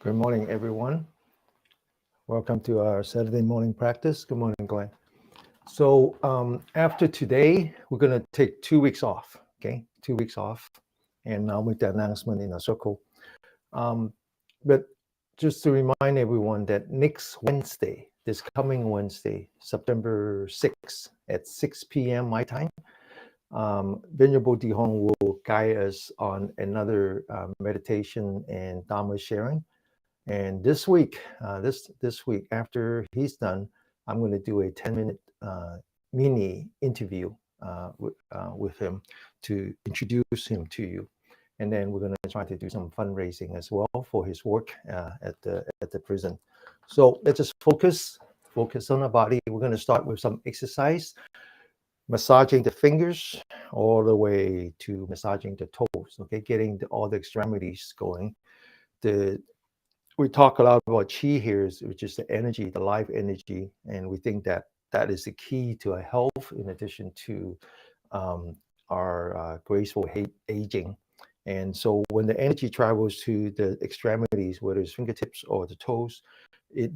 Good morning, everyone. Welcome to our Saturday morning practice. Good morning, Glenn. So after today, we're going to take 2 weeks off, okay? 2 weeks off. And I'll make the announcement in a circle. But just to remind everyone that next Wednesday, this coming Wednesday, September 6th at 6 p.m. my time, Venerable Bodhidharma will guide us on another meditation and Dharma sharing. And this week, this week, after he's done, I'm going to do a 10-minute mini interview with him to introduce him to you. And then we're going to try to do some fundraising as well for his work at the prison. So let's just focus on our body. We're going to start with some exercise, massaging the fingers all the way to massaging the toes. Okay, getting all the extremities going. We talk a lot about qi here, which is the energy, the life energy, and we think that that is the key to our health in addition to our graceful aging. And so when the energy travels to the extremities, whether it's fingertips or the toes, we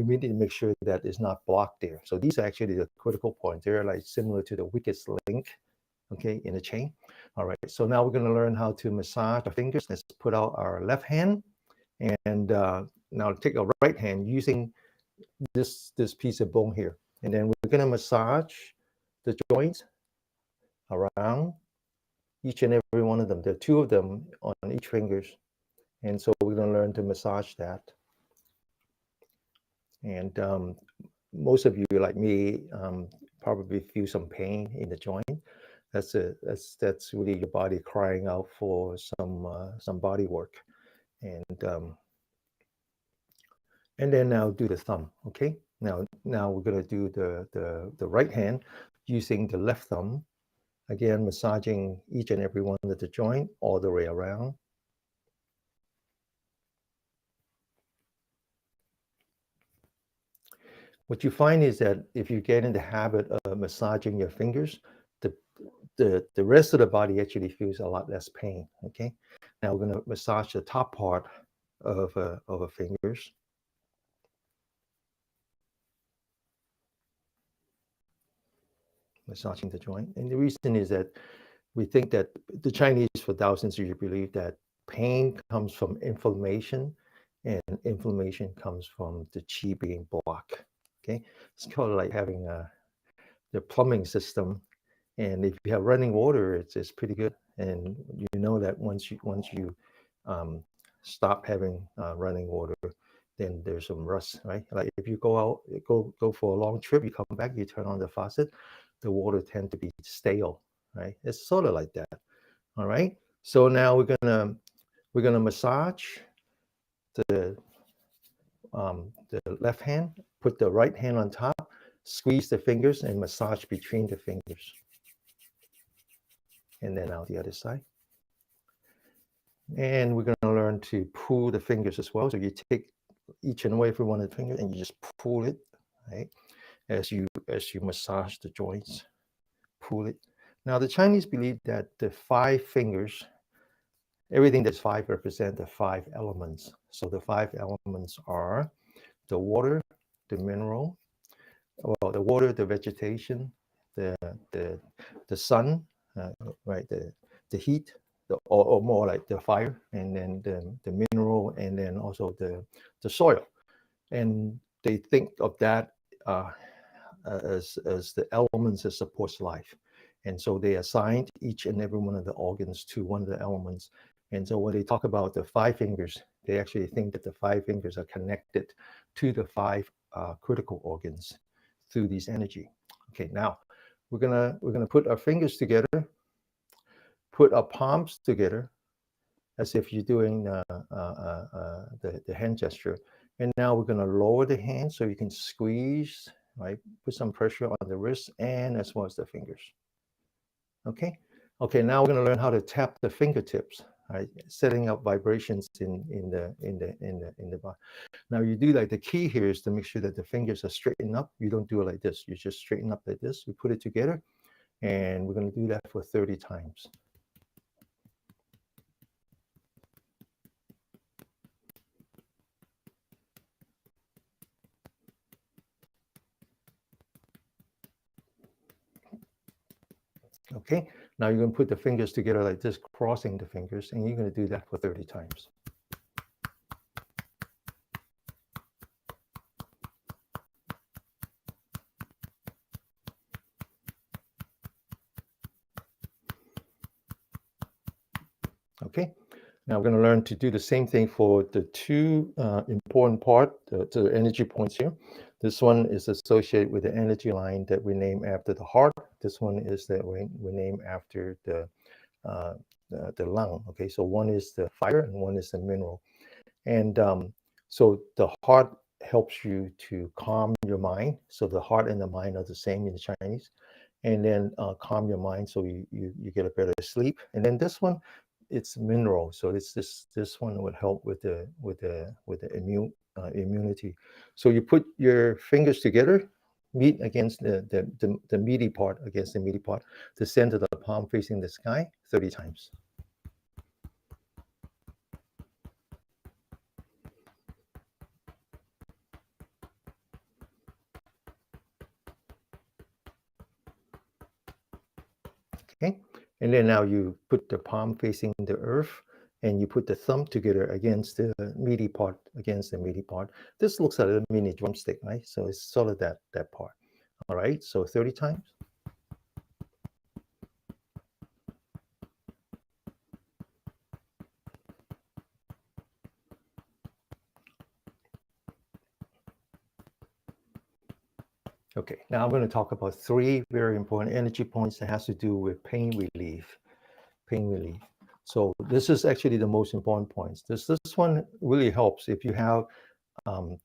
need to make sure that it's not blocked there. So these are actually the critical points. They're like similar to the weakest link, okay, in the chain. All right, so now we're going to learn how to massage our fingers. Let's put out our left hand. And now take a right hand using this piece of bone here. And then we're going to massage the joints around each and every one of them. There are 2 of them on each fingers. And so we're going to learn to massage that. And most of you, like me, probably feel some pain in the joint. That's really your body crying out for some body work. And then now do the thumb, okay? Now we're going to do the right hand using the left thumb. Again, massaging each and every one of the joint all the way around. What you find is that if you get in the habit of massaging your fingers, the rest of the body actually feels a lot less pain, okay? Now we're going to massage the top part of a fingers. Massaging the joint. And the reason is that we think that the Chinese for thousands of years believe that pain comes from inflammation, and inflammation comes from the qi being blocked. Okay, it's kind of like having the plumbing system, and if you have running water, it's pretty good. And you know that once you stop having running water, then there's some rust, right? Like if you go for a long trip, you come back, you turn on the faucet, the water tend to be stale, right? It's sort of like that. All right. So now we're gonna massage the left hand, put the right hand on top, squeeze the fingers and massage between the fingers. And then out the other side. And we're gonna learn to pull the fingers as well. So you take each and every one of the fingers and you just pull it, right? As you massage the joints, pull it. Now the Chinese believe that the 5 fingers, everything that's 5 represent the 5 elements. So the 5 elements are the water, the mineral, well, the water, the vegetation, the sun, right? The heat, or more like the fire, and then the mineral, and then also the soil. And they think of that as the elements that supports life. And so they assigned each and every one of the organs to one of the elements. And so when they talk about the 5 fingers, they actually think that the 5 fingers are connected to the 5 critical organs through this energy. Okay, now we're gonna put our fingers together, put our palms together, as if you're doing the hand gesture. And now we're gonna lower the hand so you can squeeze, right? Put some pressure on the wrist and as well as the fingers. Okay. Okay. Now we're going to learn how to tap the fingertips, right? Setting up vibrations in the body. Now you do like the key here is to make sure that the fingers are straightened up. You don't do it like this. You just straighten up like this. We put it together, and we're going to do that for 30 times. Okay, now you're going to put the fingers together like this, crossing the fingers, and you're going to do that for 30 times. Okay, now we're going to learn to do the same thing for the two important part, the energy points here. This one is associated with the energy line that we name after the heart. This one is that we name after uh, the lung. Okay, so one is the fire and one is the mineral. And so the heart helps you to calm your mind. So the heart and the mind are the same in Chinese. And then calm your mind so you get a better sleep. And then this one, it's mineral. So this one would help with the immunity. So you put your fingers together, meet against the meaty part against the meaty part, the center of the palm facing the sky 30 times. Okay, and then now you put the palm facing the earth and you put the thumb together against the meaty part, against the meaty part. This looks like a mini drumstick, right? So it's sort of that part. All right, so 30 times. Okay, now I'm going to talk about three very important energy points that has to do with pain relief. Pain relief. So this is actually the most important points. This one really helps if you have um,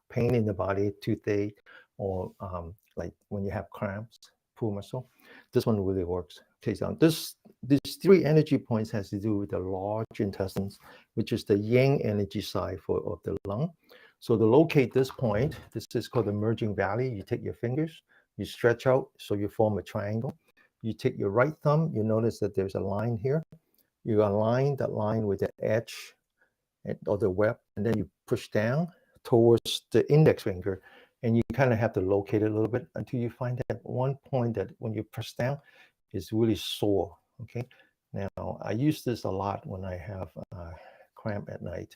pain in the body, toothache, or like when you have cramps, pull muscle. This one really works. Okay, so these three energy points has to do with the large intestines, which is the yang energy side of the lung. So to locate this point, this is called the merging valley. You take your fingers, you stretch out, so you form a triangle. You take your right thumb, you notice that there's a line here. You align that line with the edge of the web, and then you push down towards the index finger, and you kind of have to locate it a little bit until you find that one point that when you press down is really sore. Okay, now I use this a lot when I have cramp at night.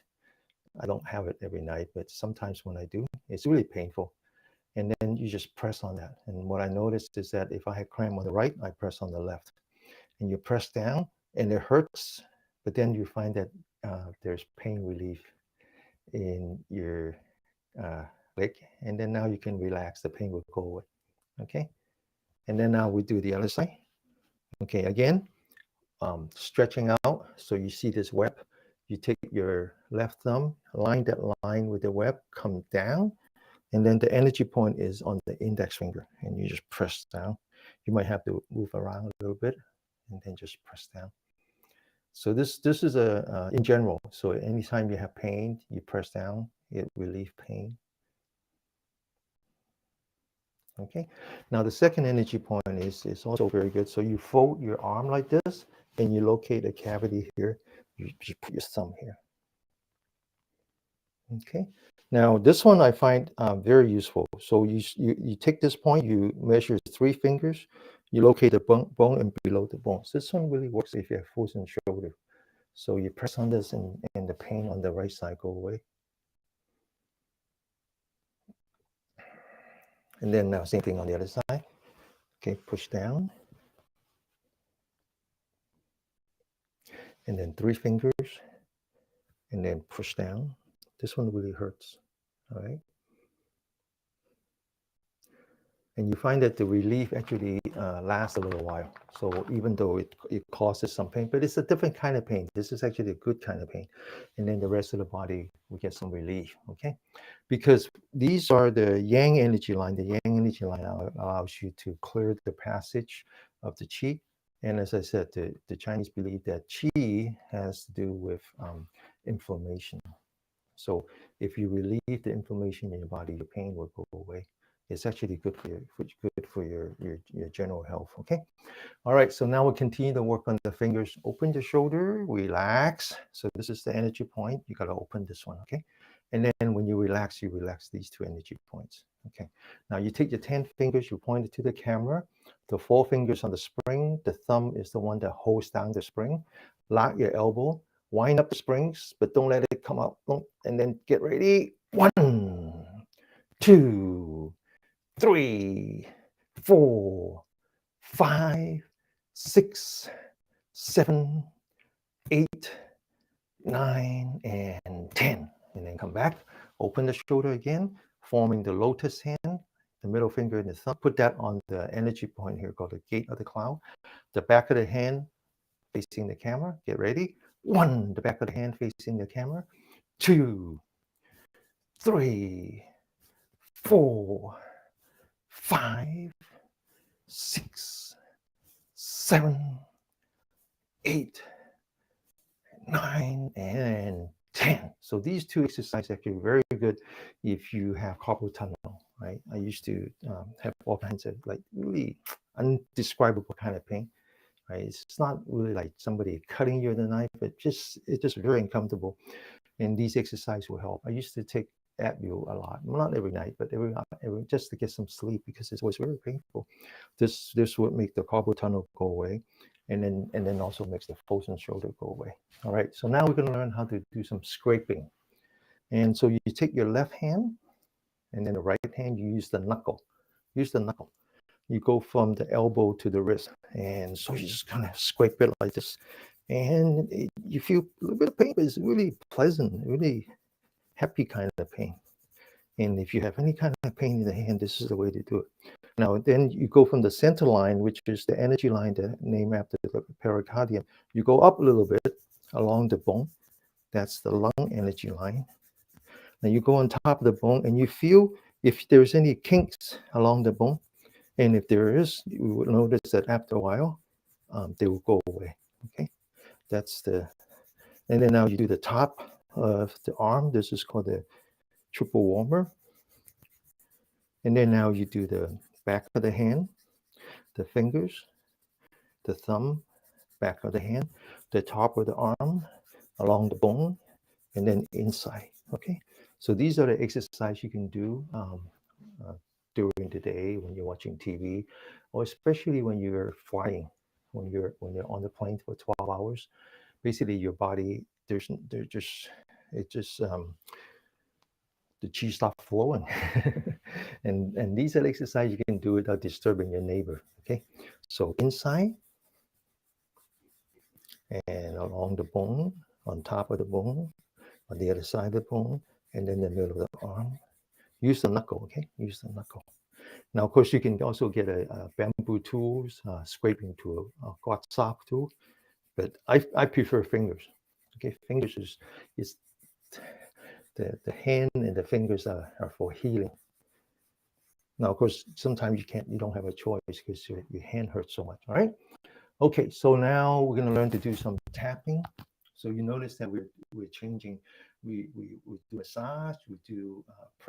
I don't have it every night, but sometimes when I do, it's really painful. And then you just press on that. And what I noticed is that if I have cramp on the right, I press on the left. And you press down, and it hurts, but then you find that there's pain relief in your uh, leg, and then now you can relax. The pain will go away. Okay, and then now we do the other side. Okay, again, stretching out. So you see this web. You take your left thumb, line that line with the web, come down, and then the energy point is on the index finger, and you just press down. You might have to move around a little bit, and then just press down. So this is a in general. So anytime you have pain, you press down, it relieves pain. Okay. Now the second energy point is also very good. So you fold your arm like this, and you locate a cavity here. You just put your thumb here. Okay. Now this one I find very useful. So you take this point, you measure 3 fingers, you locate the bone and below the bones. This one really works if you have frozen shoulder. So you press on this, and the pain on the right side go away. And then now same thing on the other side. Okay, push down. And then 3 fingers. And then push down. This one really hurts. All right. And you find that the relief actually lasts a little while. So even though it causes some pain, but it's a different kind of pain. This is actually a good kind of pain. And then the rest of the body will get some relief. Okay. Because these are the yang energy line. The yang energy line allows you to clear the passage of the qi. And as I said, the Chinese believe that qi has to do with inflammation. So if you relieve the inflammation in your body, your pain will go away. It's actually good for your general health. Okay. All right. So now we'll continue to work on the fingers. Open the shoulder, relax. So this is the energy point. You got to open this one. Okay. And then when you relax these 2 energy points. Okay. Now you take your 10 fingers, you point it to the camera. The 4 fingers on the spring. The thumb is the one that holds down the spring. Lock your elbow. Wind up the springs, but don't let it come out. And then get ready. 1, 2, 3, 4, 5, 6, 7, 8, 9, and 10. And then come back. Open the shoulder again, forming the lotus hand, the middle finger and the thumb. Put that on the energy point here called the gate of the cloud. The back of the hand facing the camera. Get ready. 1, the back of the hand facing the camera. 2, 3, 4, 5, 6, 7, 8, 9, and 10. So these 2 exercises are actually very good if you have carpal tunnel, right? I used to have all kinds of like really undescribable kind of pain, right? It's not really like somebody cutting you with a knife, but it's just very uncomfortable. And these exercises will help. I used to take Advil a lot, well, not every night, but every just to get some sleep because it was very painful. This would make the carpal tunnel go away, and then also makes the frozen shoulder go away. All right, so now we're going to learn how to do some scraping. And so you take your left hand, and then the right hand you use the knuckle. Use the knuckle. You go from the elbow to the wrist, and so you just kind of scrape it like this, and you feel a little bit of pain, but it's really pleasant, really happy kind of pain. And if you have any kind of pain in the hand, this is the way to do it. Now, then you go from the center line, which is the energy line, the name after the pericardium. You go up a little bit along the bone. That's the lung energy line. Now you go on top of the bone and you feel if there's any kinks along the bone. And if there is, you will notice that after a while, they will go away. Okay, that's and then now you do the top of the arm. This is called the triple warmer. And then now you do the back of the hand, the fingers, the thumb, back of the hand, the top of the arm, along the bone, and then inside. Okay, so these are the exercises you can do during the day when you're watching TV, or especially when you're flying, when you're on the plane for 12 hours. Basically, your body the chi stop flowing. and these are exercises you can do without disturbing your neighbor. Okay, so inside and along the bone, on top of the bone, on the other side of the bone, and then the middle of the arm. Use the knuckle. Okay, use the knuckle. Now, of course, you can also get a bamboo tools, scraping tool, a quatsop tool, but I prefer fingers. Okay, fingers is the hand and the fingers are for healing. Now, of course, sometimes you don't have a choice because your hand hurts so much. All right. Okay, so now we're going to learn to do some tapping. So you notice that we're changing. We do massage, we do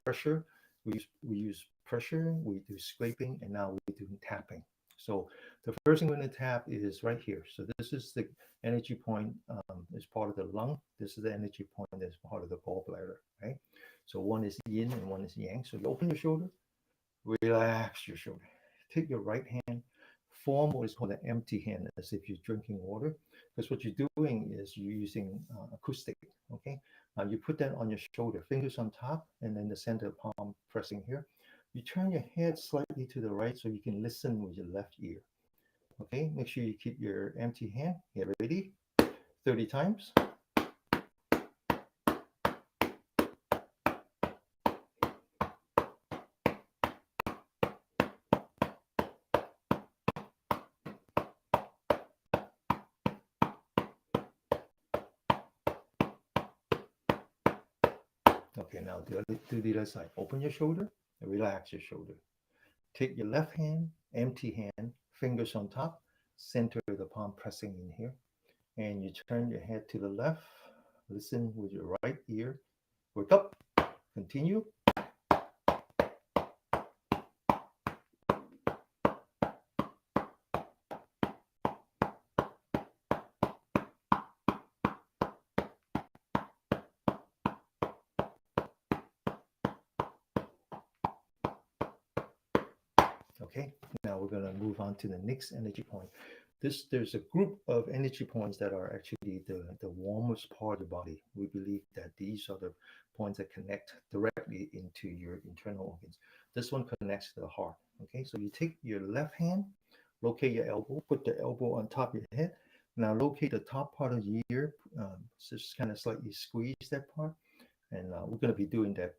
pressure, we use pressure, we do scraping, and now we do tapping. So the first thing we're going to tap is right here. So this is the energy point as part of the lung. This is the energy point that's part of the gallbladder, right? So one is yin and one is yang. So you open your shoulder, relax your shoulder. Take your right hand, form what is called an empty hand, as if you're drinking water. Because what you're doing is you're using acoustic, okay? You put that on your shoulder, fingers on top, and then the center palm pressing here. You turn your head slightly to the right so you can listen with your left ear. Okay, make sure you keep your empty hand. Get ready, 30 times. Okay, now do the other side. Open your shoulder and relax your shoulder. Take your left hand, empty hand, fingers on top, center of the palm pressing in here. And you turn your head to the left. Listen with your right ear. Work up. Continue. Okay, now we're going to move on to the next energy point. There's a group of energy points that are actually the warmest part of the body. We believe that these are the points that connect directly into your internal organs. This one connects to the heart. Okay, so you take your left hand, locate your elbow, put the elbow on top of your head. Now locate the top part of your ear, just kind of slightly squeeze that part. And we're going to be doing that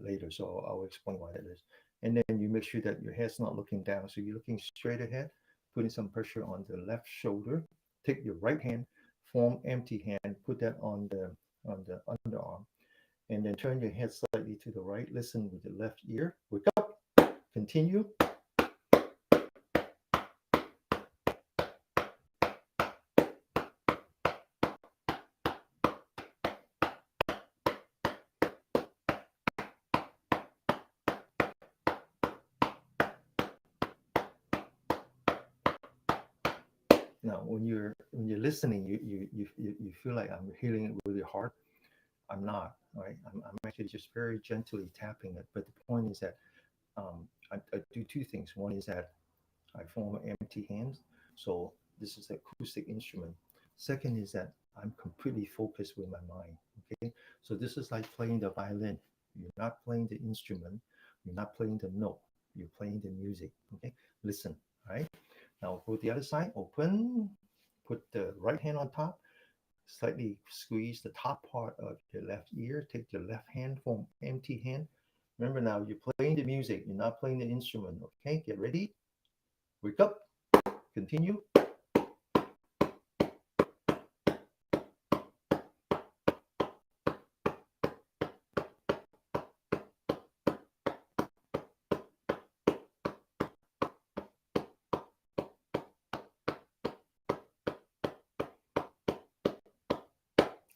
later, so I'll explain why that is. And then you make sure that your head's not looking down, so you're looking straight ahead, putting some pressure on the left shoulder. Take your right hand, form empty hand, put that on the underarm, and then turn your head slightly to the right. Listen with the left ear. Wake up. Continue. Now, when you're listening, you feel like I'm hitting it really hard. I'm not, right? I'm actually just very gently tapping it. But the point is that I do two things. One is that I form empty hands, so this is an acoustic instrument. Second is that I'm completely focused with my mind. Okay, so this is like playing the violin. You're not playing the instrument. You're not playing the note. You're playing the music. Okay, listen. All right. Now go to the other side. Open. Put the right hand on top. Slightly squeeze the top part of your left ear. Take your left hand, form empty hand. Remember now, you're playing the music. You're not playing the instrument. Okay, get ready. Wake up. Continue.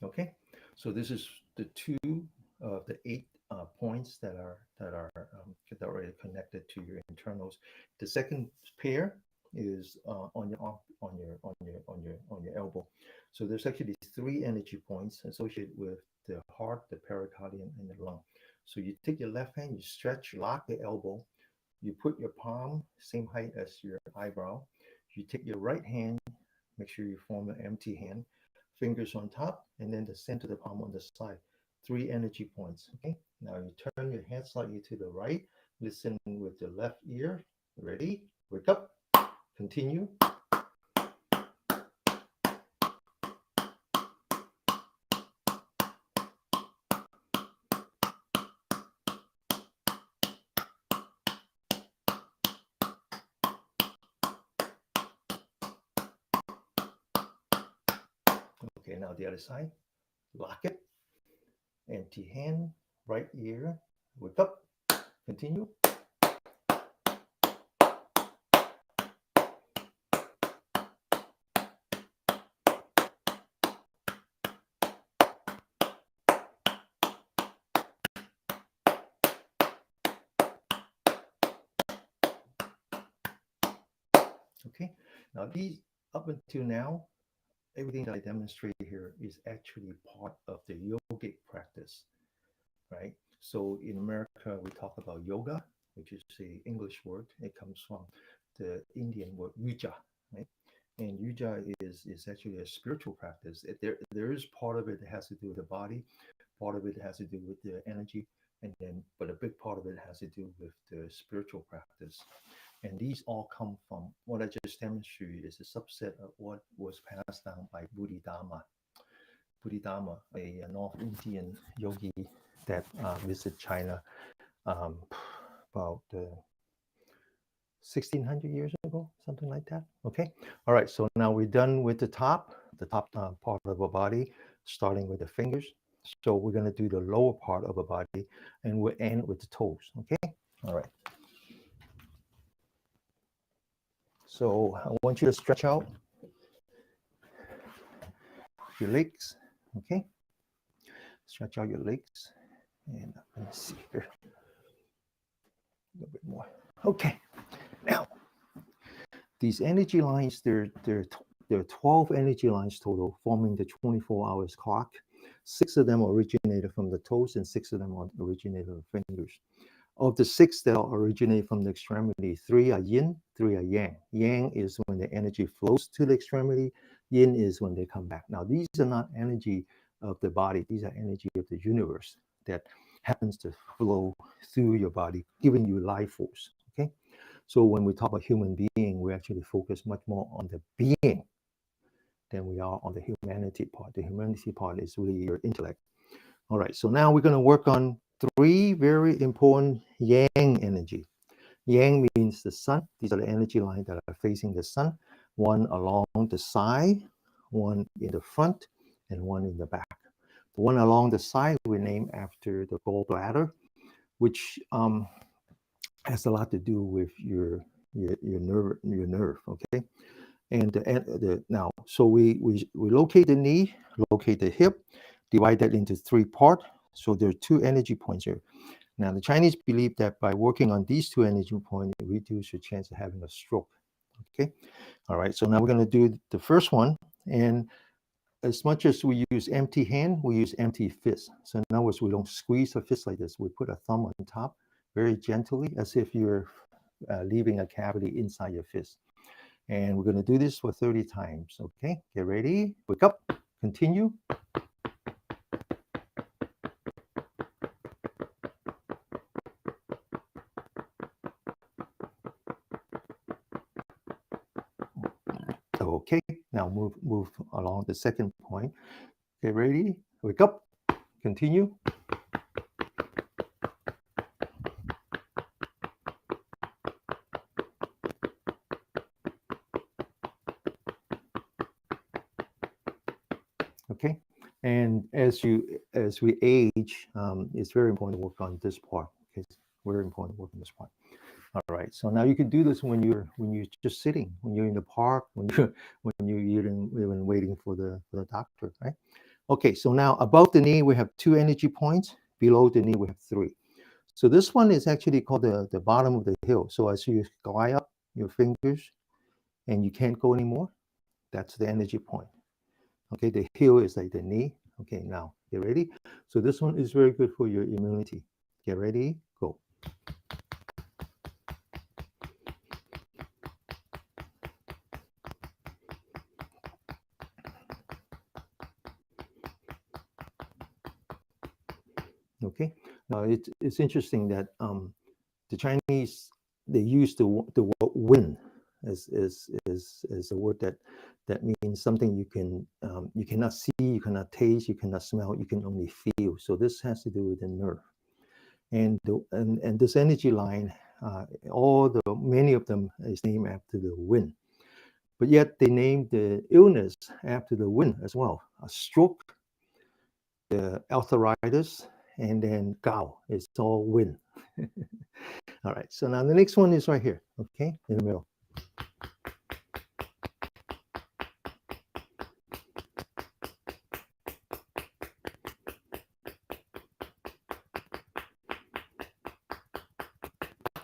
Okay, so this is the two of the eight points that are already connected to your internals. The second pair is on your arm, on your elbow. So there's actually three energy points associated with the heart, the pericardium, and the lung. So you take your left hand, you stretch, lock the elbow. You put your palm same height as your eyebrow. You take your right hand, make sure you form an empty hand, fingers on top, and then the center of the palm on the side. Three energy points. Okay. Now you turn your head slightly to the right. Listen with the left ear. Ready? Wake up. Continue. Okay, now the other side. Lock it. Empty hand. Right ear. Wake up. Continue. Okay. Now these up until now, everything that I demonstrate here is actually part of the yogic practice, right? So in America, we talk about yoga, which is the English word. It comes from the Indian word yuja, right? And yuja is actually a spiritual practice. There is part of it that has to do with the body, part of it has to do with the energy, and then but a big part of it has to do with the spiritual practice. And these all come from what I just demonstrated is a subset of what was passed down by Bodhidharma, a North Indian yogi that visited China um, about 1600 years ago, something like that. Okay. All right. So now we're done with the top part of our body, starting with the fingers. So we're going to do the lower part of our body and we'll end with the toes. Okay. All right. So I want you to stretch out your legs. Okay. Stretch out your legs. And let me see here. A little bit more. Okay. Now, these energy lines, there are 12 energy lines total, forming the 24 hours clock. 6 of them originated from the toes and 6 of them originated from the fingers. Of the six that originate from the extremity, three are yin, three are yang. Yang is when the energy flows to the extremity. Yin is when they come back. Now, these are not energy of the body. These are energy of the universe that happens to flow through your body, giving you life force. Okay. So when we talk about human being, we actually focus much more on the being than we are on the humanity part. The humanity part is really your intellect. All right. So now we're going to work on three very important yang energy. Yang means the sun. These are the energy lines that are facing the sun. One along the side, one in the front, and one in the back. The one along the side we name after the gallbladder, which has a lot to do with your nerve. Okay, and now so we locate the knee, locate the hip, divide that into three parts. So there are two energy points here. Now, the Chinese believe that by working on these two energy points, it reduces your chance of having a stroke. Okay. All right. So now we're going to do the first one. And as much as we use empty hand, we use empty fist. So in other words, we don't squeeze the fist like this. We put a thumb on top very gently, as if you're leaving a cavity inside your fist. And we're going to do this for 30 times. Okay. Get ready. Wake up. Continue. Okay, now move along the second point. Get ready, wake up, continue. Okay, and as we age, it's very important to work on this part. Okay, it's very important to work on this part. All right, so now you can do this when you're just sitting, when you're in the park, when you're even waiting for the doctor, right? Okay, so now above the knee we have two energy points. Below the knee we have three. So this one is actually called the bottom of the hill. So as you glide up your fingers and you can't go anymore, that's the energy point. Okay, the heel is like the knee. Okay, now get ready. So this one is very good for your immunity. Get ready, go. Okay, now it's interesting that the Chinese, they use the word "win" as a word that means something you cannot see, you cannot taste, you cannot smell, you can only feel. So this has to do with the nerve, and this energy line, many of them is named after the wind, but yet they named the illness after the wind as well. A stroke, the arthritis, and then gout. It's all wind. All right, so now the next one is right here, okay, in the middle.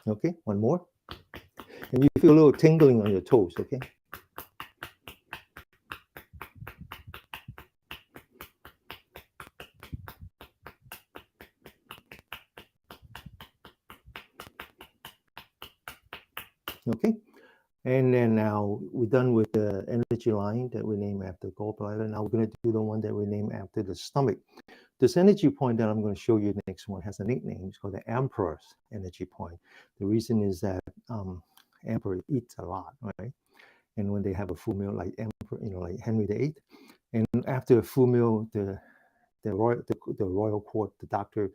Okay, one more. And you feel a little tingling on your toes, okay? Okay, and then now we're done with the energy line that we name after gallbladder. Now we're going to do the one that we name after the stomach. This energy point that I'm going to show you next one has a nickname. It's called the Emperor's energy point. The reason is that Emperor eats a lot, right? And when they have a full meal, like Emperor, like Henry VIII, and after a full meal, the royal court, the doctor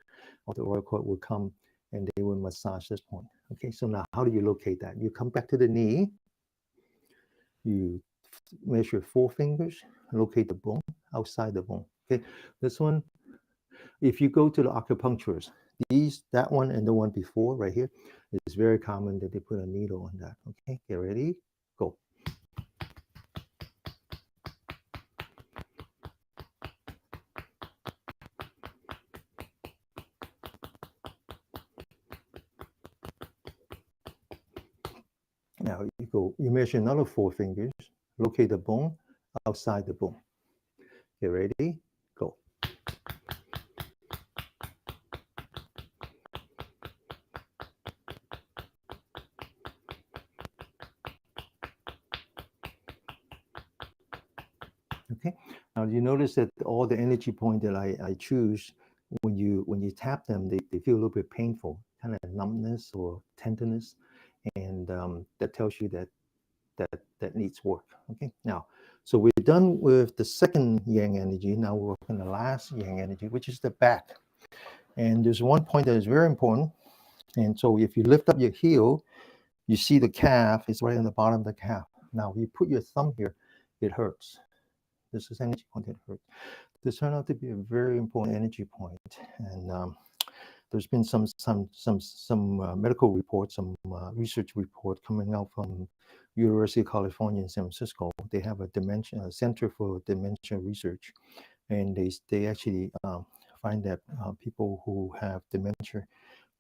of the royal court will come and they will massage this point. Okay, so now how do you locate that? You come back to the knee, you measure 4 fingers, locate the bone outside the bone. Okay, this one, if you go to the acupuncturist, that one and the one before right here, it's very common that they put a needle on that. Okay, get ready, go. Now you measure another 4 fingers, locate the bone outside the bone. Get ready, go. Okay. Now you notice that all the energy point that I choose, when you tap them, they feel a little bit painful, kind of numbness or tenderness, and that tells you that needs work. Okay. Now, so we're done with the second yang energy. Now we're working the last yang energy, which is the back. And there's one point that is very important. And so if you lift up your heel, you see the calf is right on the bottom of the calf. Now, you put your thumb here, it hurts. This is energy point that hurts. This turned out to be a very important energy point, and there's been some medical reports, some research report coming out from University of California in San Francisco. They have a dementia center for dementia research, and they actually find that people who have dementia,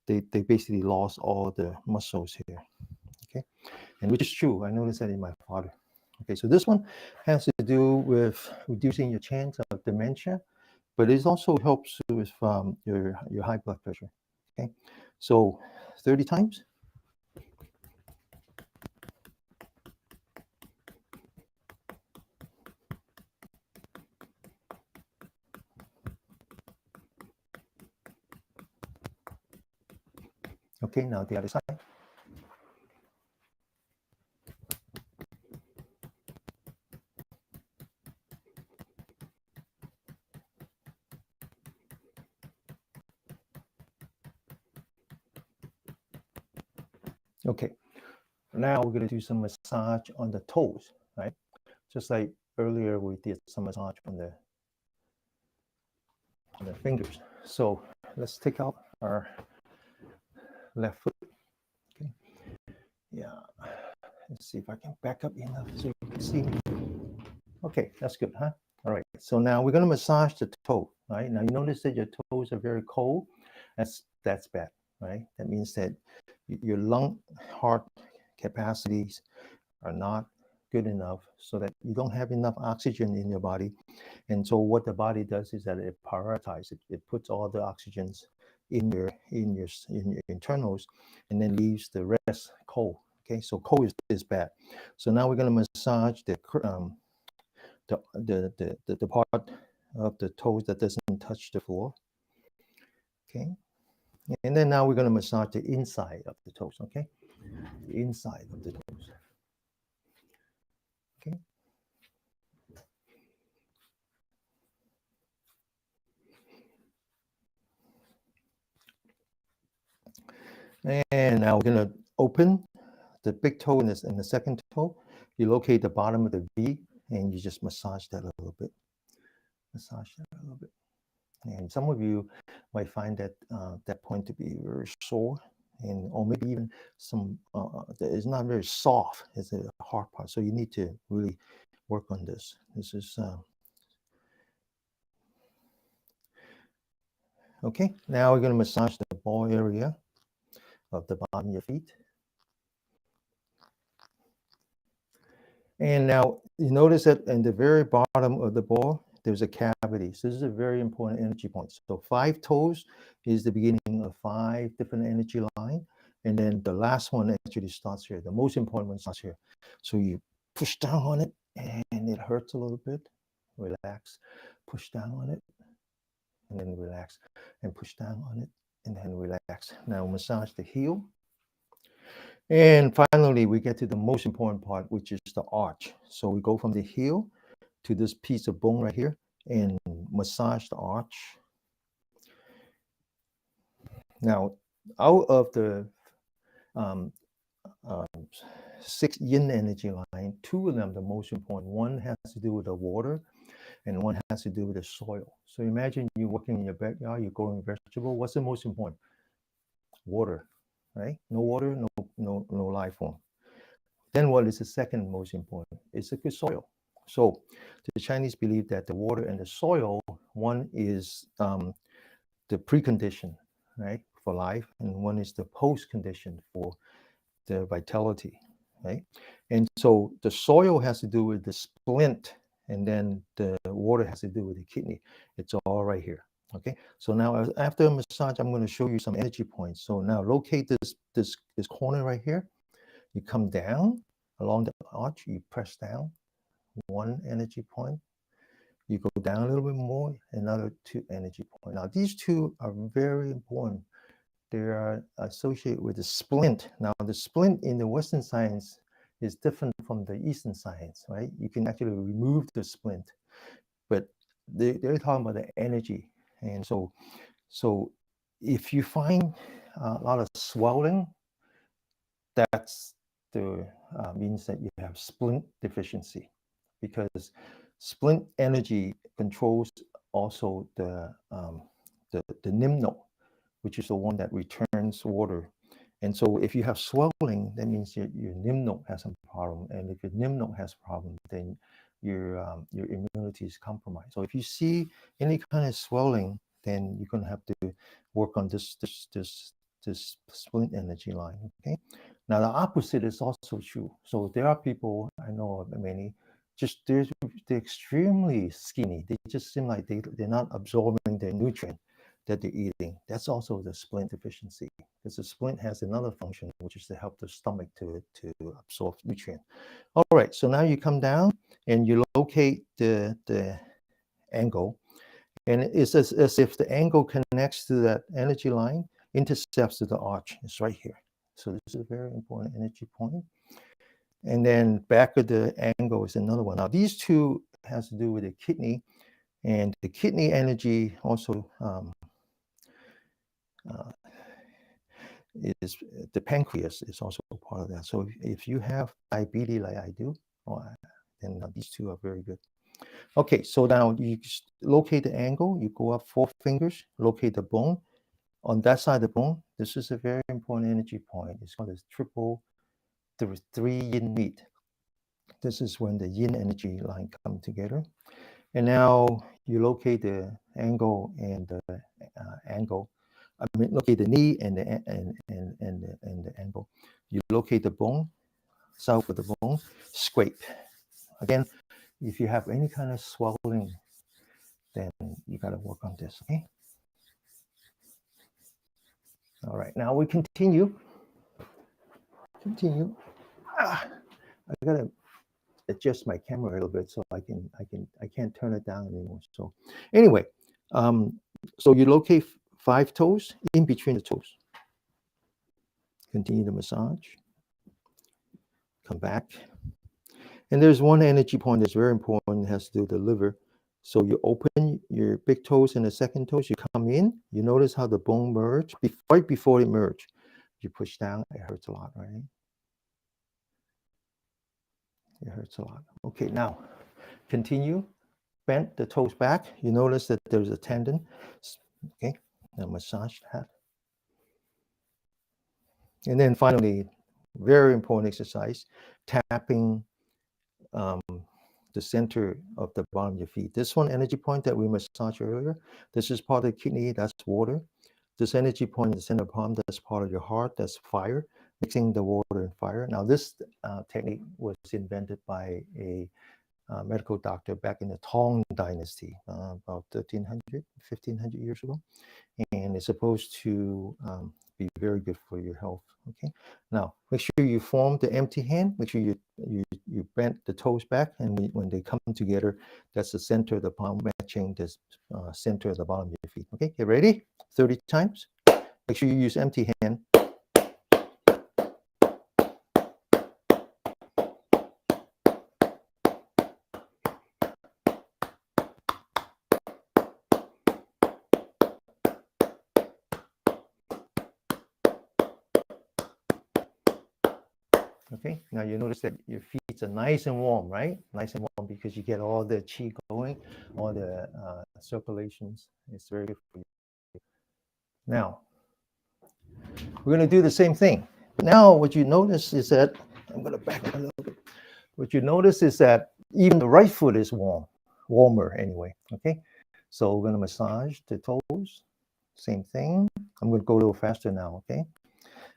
they basically lost all the muscles here. Okay, and which is true. I noticed that in my father. Okay, so this one has to do with reducing your chance of dementia, but it also helps with your high blood pressure. Okay, so 30 times. Okay, now the other side. Okay, now we're going to do some massage on the toes, right? Just like earlier we did some massage on the fingers. So let's take out our left foot. Okay, yeah. Let's see if I can back up enough so you can see me. Okay, that's good, huh? All right, so now we're going to massage the toe, right? Now you notice that your toes are very cold. That's bad, right? That means that your lung heart capacities are not good enough, so that you don't have enough oxygen in your body. And so what the body does is that it prioritizes it. It puts all the oxygens in your internals, and then leaves the rest cold. Okay, so cold is bad. So now we're going to massage the part of the toes that doesn't touch the floor. Okay, and then now we're going to massage the inside of the toes. Okay, the inside of the toes. Okay. And now we're going to open the big toe and the second toe. You locate the bottom of the V, and you just massage that a little bit. Massage that a little bit. And some of you might find that that point to be very sore, and or maybe even some that is not very soft. It's a hard part, so you need to really work on this. This is okay. Now we're going to massage the ball area of the bottom of your feet. And now you notice that in the very bottom of the ball, there's a cavity. So this is a very important energy point. So 5 toes is the beginning of 5 different energy lines. And then the last one actually starts here. The most important one starts here. So you push down on it, and it hurts a little bit. Relax. Push down on it, and then relax. And push down on it, and then relax. Now massage the heel. And finally, we get to the most important part, which is the arch. So we go from the heel to this piece of bone right here and massage the arch. Now, out of the 6 yin energy line, 2 of them, the most important. One has to do with the water, and one has to do with the soil. So imagine you're working in your backyard, you're growing vegetable. What's the most important? Water, right? No water, no life form. Then what is the second most important? It's a good soil. So the Chinese believe that the water and the soil, one is the precondition, right, for life, and one is the post condition for the vitality, right? And so the soil has to do with the splint, and then the water has to do with the kidney. It's all right here. Okay, so now after a massage, I'm going to show you some energy points. So now locate this corner right here. You come down along the arch, you press down 1 energy point, You go down a little bit more, another 2 energy points. Now, these two are very important. They are associated with the splint. Now, the splint in the Western science is different from the Eastern science, right? You can actually remove the splint, but they're talking about the energy. And so if you find a lot of swelling, that's the means that you have splint deficiency, because splint energy controls also the lymph node, which is the one that returns water. And so if you have swelling, that means your lymph node has some problem. And if your lymph node has a problem, then your immunity is compromised. So if you see any kind of swelling, then you're going to have to work on this splint energy line. Okay. Now the opposite is also true. So there are people, I know of many, just they're extremely skinny. They just seem like they're not absorbing their nutrient that they're eating. That's also the splint deficiency, because the splint has another function, which is to help the stomach to absorb nutrient. All right, so now you come down and you locate the angle, and it's as if the angle connects to that energy line, intercepts to the arch. It's right here. So this is a very important energy point. And then back of the angle is another one. Now these two has to do with the kidney, and the kidney energy also is the pancreas is also part of that. So if you have diabetes like I do, then these two are very good. Okay, so now you locate the angle, you go up 4 fingers, locate the bone. On that side of the bone, this is a very important energy point. It's called the 3 yin meet. This is when the yin energy line come together. And now you locate the angle and the angle. I mean, locate the knee and the angle. You locate the bone, south of the bone, scrape. Again, if you have any kind of swelling, then you got to work on this, okay? All right, now we continue. I gotta adjust my camera a little bit so I can't turn it down anymore. So anyway, so you locate 5 toes in between the toes. Continue the massage. Come back. And there's one energy point that's very important. It has to do with the liver. So you open your big toes and the second toes. You come in. You notice how the bone merge. Right before it merge, you push down. It hurts a lot, right? It hurts a lot. Okay, now continue. Bend the toes back. You notice that there's a tendon. Okay, now massage that. And then finally, very important exercise, tapping the center of the bottom of your feet. This one energy point that we massaged earlier, this is part of the kidney, that's water. This energy point in the center of the palm, that's part of your heart, that's fire, mixing the water and fire. Now this technique was invented by a medical doctor back in the Tang Dynasty, about 1300, 1500 years ago. And it's supposed to be very good for your health. Okay. Now make sure you form the empty hand. Make sure you bend the toes back, and when they come together, that's the center of the palm matching the center of the bottom of your feet. Okay. Get ready. 30 times. Make sure you use empty hand. Okay, now you notice that your feet are nice and warm, right? Nice and warm because you get all the qi going, all the circulations. It's very good for you. Now, we're going to do the same thing. Now, what you notice is that, I'm going to back up a little bit. What you notice is that even the right foot is warmer anyway, okay? So we're going to massage the toes, same thing. I'm going to go a little faster now, okay?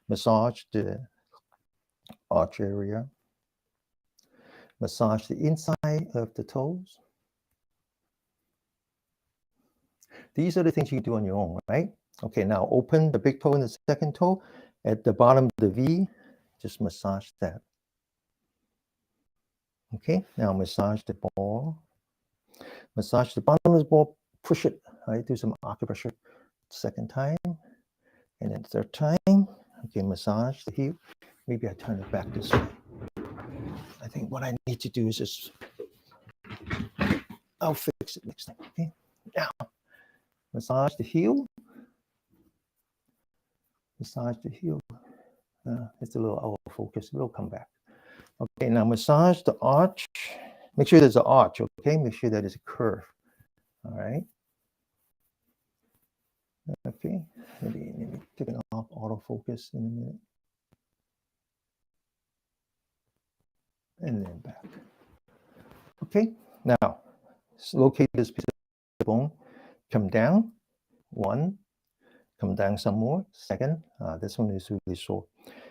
Massage the arch area. Massage the inside of the toes. These are the things you can do on your own, right? Okay, now open the big toe and the second toe. At the bottom of the V, just massage that. Okay, now massage the ball. Massage the bottom of the ball, push it, right? Do some acupressure. Second time, and then third time. Okay, massage the heel. Maybe I turn it back this way. I think what I need to do is just, I'll fix it next time. Okay, now massage the heel. Massage the heel. It's a little out of focus. It'll come back. Okay, now massage the arch. Make sure there's an arch. Okay, make sure that it's a curve. All right. Okay, maybe take it off autofocus in a minute. And then back. Okay, now locate this piece of bone, come down, one, come down some more, second, this one is really sore.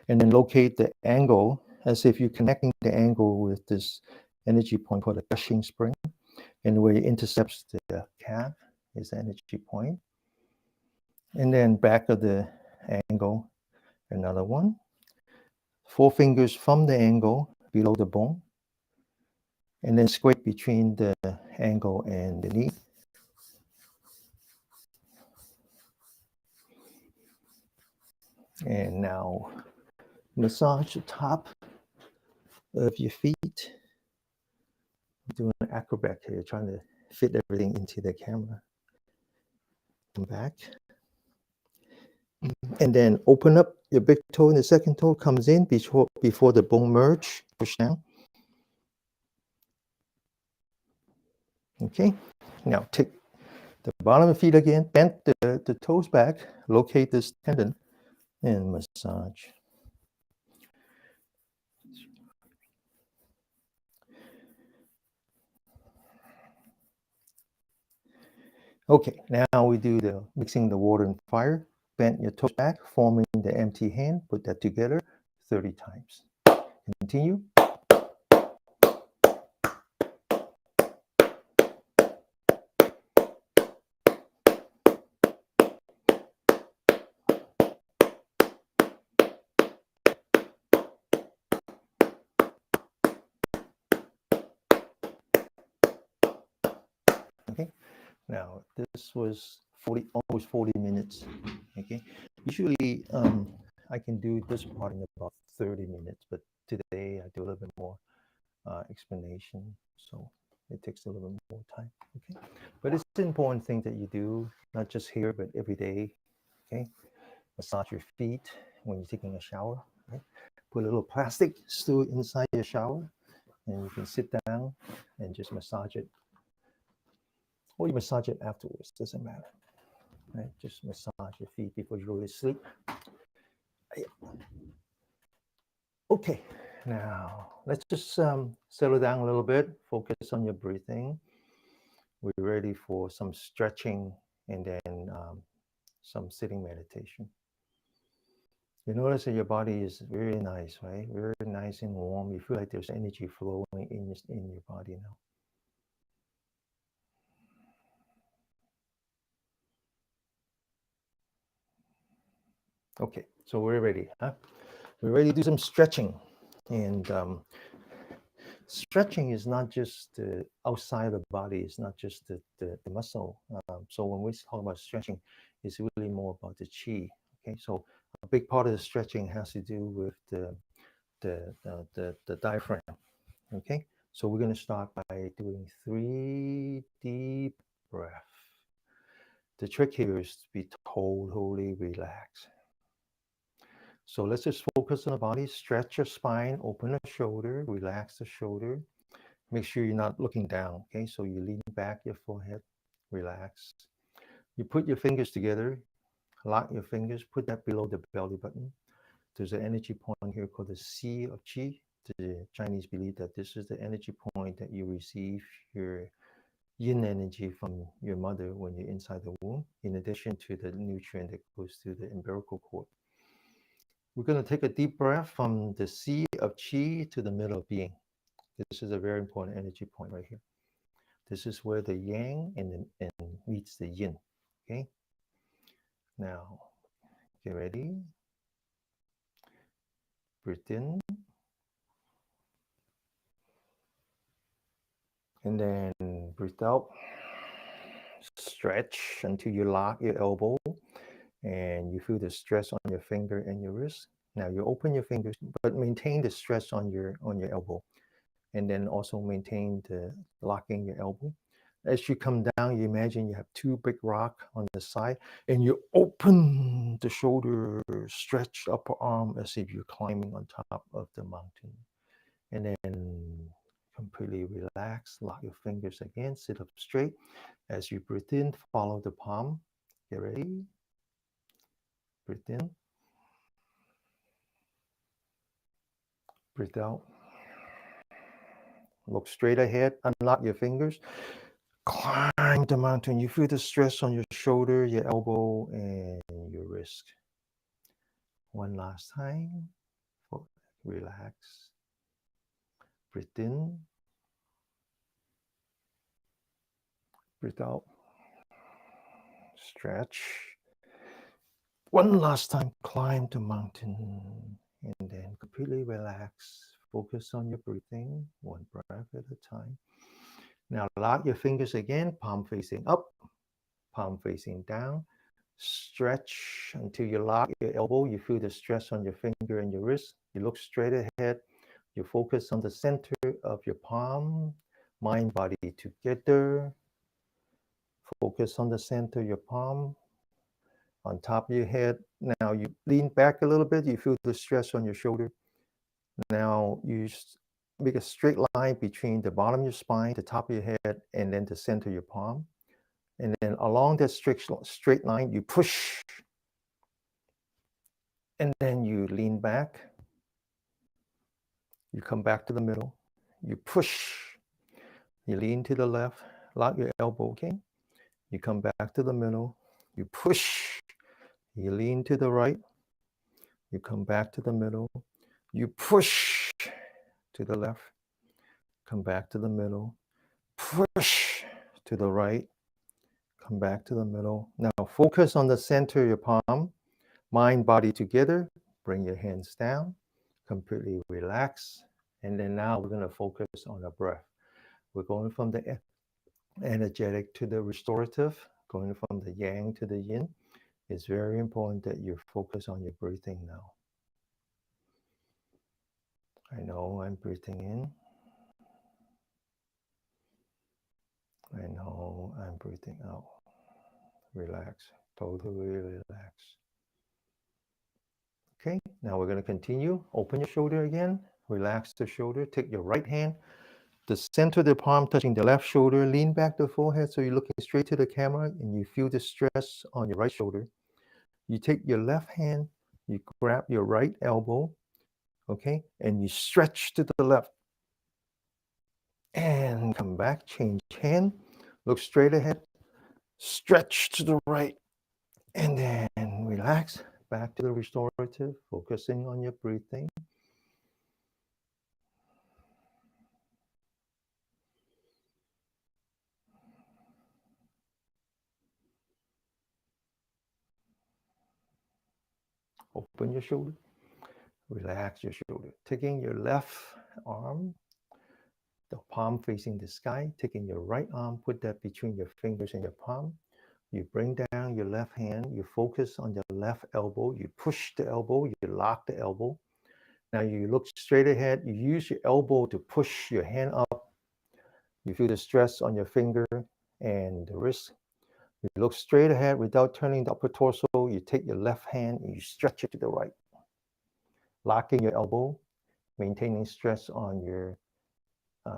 And then locate the angle as if you're connecting the angle with this energy point called a gushing spring. And where it intercepts the calf is the energy point. And then back of the angle, another one. 4 fingers from the angle below the bone. And then scrape between the angle and the knee. And now massage the top of your feet. I'm doing an acrobat here, trying to fit everything into the camera. Come back. And then open up your big toe, and the second toe comes in before the bone merge. Push down. Okay. Now take the bottom of the feet again, bend the toes back, locate this tendon, and massage. Okay, now we do the mixing the water and fire. Bend your toes back, forming the empty hand. Put that together 30 times. Continue. Okay, now this was almost 40 minutes. Okay, usually I can do this part in about 30 minutes, but today I do a little bit more explanation, so it takes a little bit more time. Okay, but it's an important thing that you do, not just here, but every day. Okay, massage your feet when you're taking a shower. Okay? Put a little plastic stool inside your shower, and you can sit down and just massage it, or you massage it afterwards. Doesn't matter. Right? Just massage your feet before you go to sleep. Okay, now let's just settle down a little bit. Focus on your breathing. We're ready for some stretching and then some sitting meditation. You notice that your body is very nice, right? Very nice and warm. You feel like there's energy flowing in your body now. Okay, so we're ready, huh? We're ready to do some stretching. And stretching is not just the outside of the body, it's not just the muscle. So when we talk about stretching, it's really more about the chi. Okay, so a big part of the stretching has to do with the diaphragm. Okay, so we're going to start by doing 3 deep breaths. The trick here is to be totally relaxed. So let's just focus on the body, stretch your spine, open the shoulder, relax the shoulder. Make sure you're not looking down, okay? So you lean back your forehead, relax. You put your fingers together, lock your fingers, put that below the belly button. There's an energy point here called the Sea of Qi. The Chinese believe that this is the energy point that you receive your yin energy from your mother when you're inside the womb, in addition to the nutrient that goes to the umbilical cord. We're going to take a deep breath from the Sea of Qi to the middle of being. This is a very important energy point right here. This is where the yang and meets the yin. Okay. Now, get ready. Breathe in. And then breathe out. Stretch until you lock your elbow and you feel the stress on your finger and your wrist. Now you open your fingers, but maintain the stress on your elbow, and then also maintain the locking your elbow. As you come down, you imagine you have two big rocks on the side, and you open the shoulder, stretch upper arm as if you're climbing on top of the mountain. And then completely relax, lock your fingers again, sit up straight. As you breathe in, follow the palm. Get ready. Breathe in. Breathe out. Look straight ahead, unlock your fingers. Climb the mountain. You feel the stress on your shoulder, your elbow, and your wrist. One last time. Relax. Breathe in. Breathe out. Stretch. One last time. Climb the mountain. And then completely relax. Focus on your breathing. One breath at a time. Now lock your fingers again. Palm facing up. Palm facing down. Stretch until you lock your elbow. You feel the stress on your finger and your wrist. You look straight ahead. You focus on the center of your palm. Mind, body together. Focus on the center of your palm. On top of your head. Now you lean back a little bit. You feel the stress on your shoulder. Now you make a straight line between the bottom of your spine, the top of your head, and then the center of your palm. And then along that straight line, you push. And then you lean back. You come back to the middle. You push. You lean to the left. Lock your elbow, okay? You come back to the middle. You push. You lean to the right. You come back to the middle. You push to the left. Come back to the middle. Push to the right. Come back to the middle. Now focus on the center of your palm. Mind, body together. Bring your hands down. Completely relax. And then now we're going to focus on the breath. We're going from the energetic to the restorative, going from the yang to the yin. It's very important that you focus on your breathing now. I know I'm breathing in. I know I'm breathing out. Relax, totally relax. Okay, now we're going to continue. Open your shoulder again. Relax the shoulder. Take your right hand, the center of the palm touching the left shoulder. Lean back the forehead so you're looking straight to the camera and you feel the stress on your right shoulder. You take your left hand, you grab your right elbow, okay, and you stretch to the left. And come back, change hand, look straight ahead, stretch to the right, and then relax, back to the restorative, focusing on your breathing. Open your shoulder, relax your shoulder. Taking your left arm, the palm facing the sky, taking your right arm, put that between your fingers and your palm. You bring down your left hand, you focus on the left elbow, you push the elbow, you lock the elbow. Now you look straight ahead, you use your elbow to push your hand up. You feel the stress on your finger and the wrist. You look straight ahead without turning the upper torso. You take your left hand and you stretch it to the right. Locking your elbow, maintaining stress on your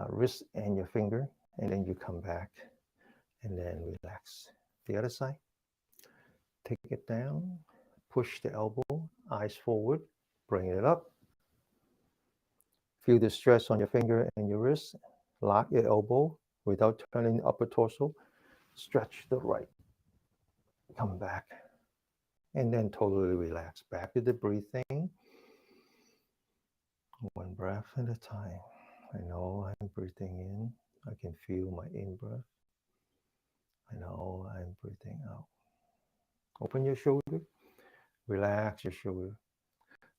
wrist and your finger. And then you come back and then relax. The other side. Take it down, push the elbow, eyes forward, bring it up. Feel the stress on your finger and your wrist. Lock your elbow without turning the upper torso. Stretch the right. Come back. And then totally relax. Back to the breathing. One breath at a time. I know I'm breathing in. I can feel my in-breath. I know I'm breathing out. Open your shoulder. Relax your shoulder.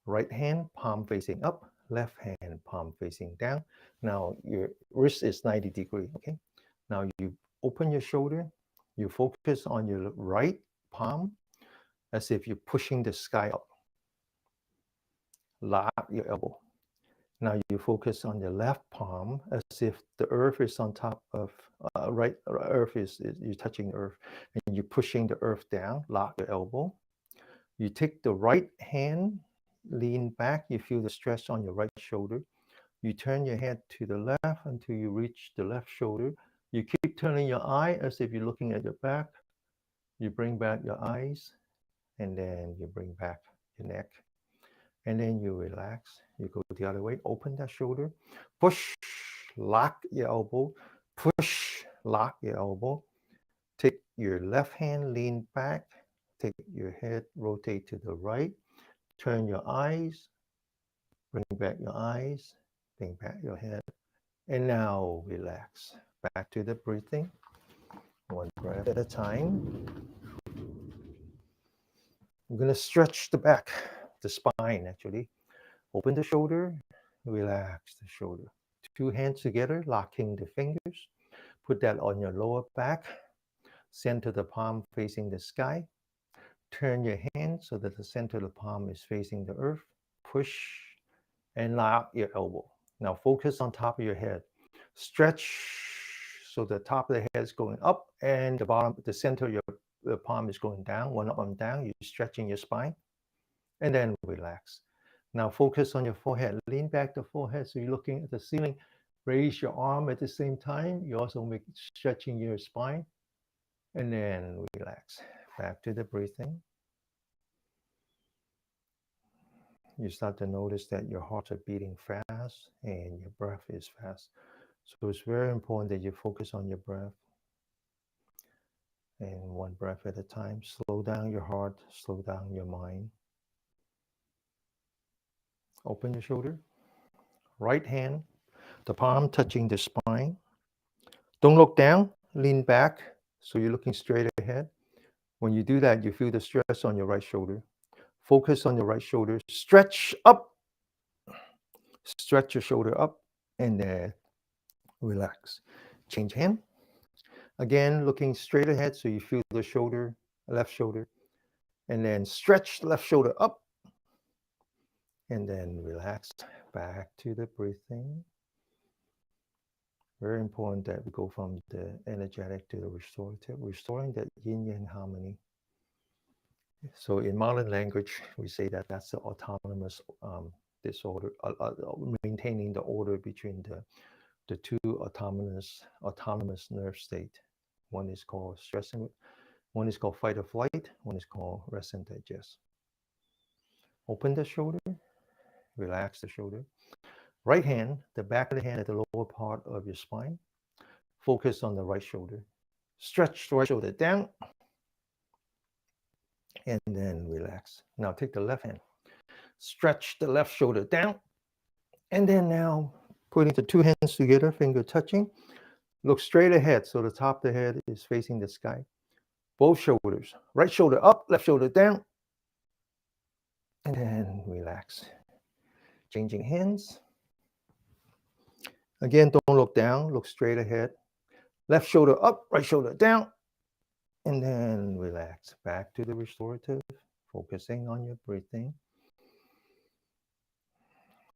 Right hand, palm facing up. Left hand, palm facing down. Now your wrist is 90 degrees, okay? Now you open your shoulder, you focus on your right palm as if you're pushing the sky up. Lock your elbow. Now you focus on your left palm as if the earth is on top of earth is you're touching the earth and you're pushing the earth down. Lock your elbow. You take the right hand, lean back. You feel the stress on your right shoulder. You turn your head to the left until you reach the left shoulder. You keep turning your eye as if you're looking at your back. You bring back your eyes, and then you bring back your neck. And then you relax. You go the other way. Open that shoulder. Push, lock your elbow. Push, lock your elbow. Take your left hand, lean back. Take your head, rotate to the right. Turn your eyes. Bring back your eyes. Bring back your head. And now relax. Back to the breathing. One breath at a time. I'm going to stretch the back, the spine actually. Open the shoulder, relax the shoulder. Two hands together, locking the fingers. Put that on your lower back. Center the palm facing the sky. Turn your hand so that the center of the palm is facing the earth. Push and lock your elbow. Now focus on top of your head. Stretch so the top of the head is going up and the center of your palm is going down. One up and down. You're stretching your spine. And then relax. Now focus on your forehead. Lean back the forehead so you're looking at the ceiling. Raise your arm at the same time. You also make stretching your spine. And then relax. Back to the breathing. You start to notice that your hearts are beating fast and your breath is fast. So it's very important that you focus on your breath. And one breath at a time. Slow down your heart. Slow down your mind. Open your shoulder. Right hand, the palm touching the spine. Don't look down, lean back so you're looking straight ahead. When you do that, you feel the stress on your right shoulder. Focus on your right shoulder. Stretch up. Stretch your shoulder up and then relax. Change hand. Again, looking straight ahead so you feel the shoulder, left shoulder. And then stretch left shoulder up. And then relax. Back to the breathing. Very important that we go from the energetic to the restorative, restoring that yin-yang harmony. So in modern language, we say that that's the autonomous disorder, maintaining the order between the two autonomous nerve state. One is called stress, one is called fight or flight, one is called rest and digest. Open the shoulder, relax the shoulder. Right hand, the back of the hand at the lower part of your spine. Focus on the right shoulder. Stretch the right shoulder down. And then relax. Now take the left hand. Stretch the left shoulder down. And then now putting the two hands together, finger touching. Look straight ahead so the top of the head is facing the sky. Both shoulders. Right shoulder up, left shoulder down. And then relax. Changing hands. Again, don't look down. Look straight ahead. Left shoulder up, right shoulder down. And then relax. Back to the restorative. Focusing on your breathing.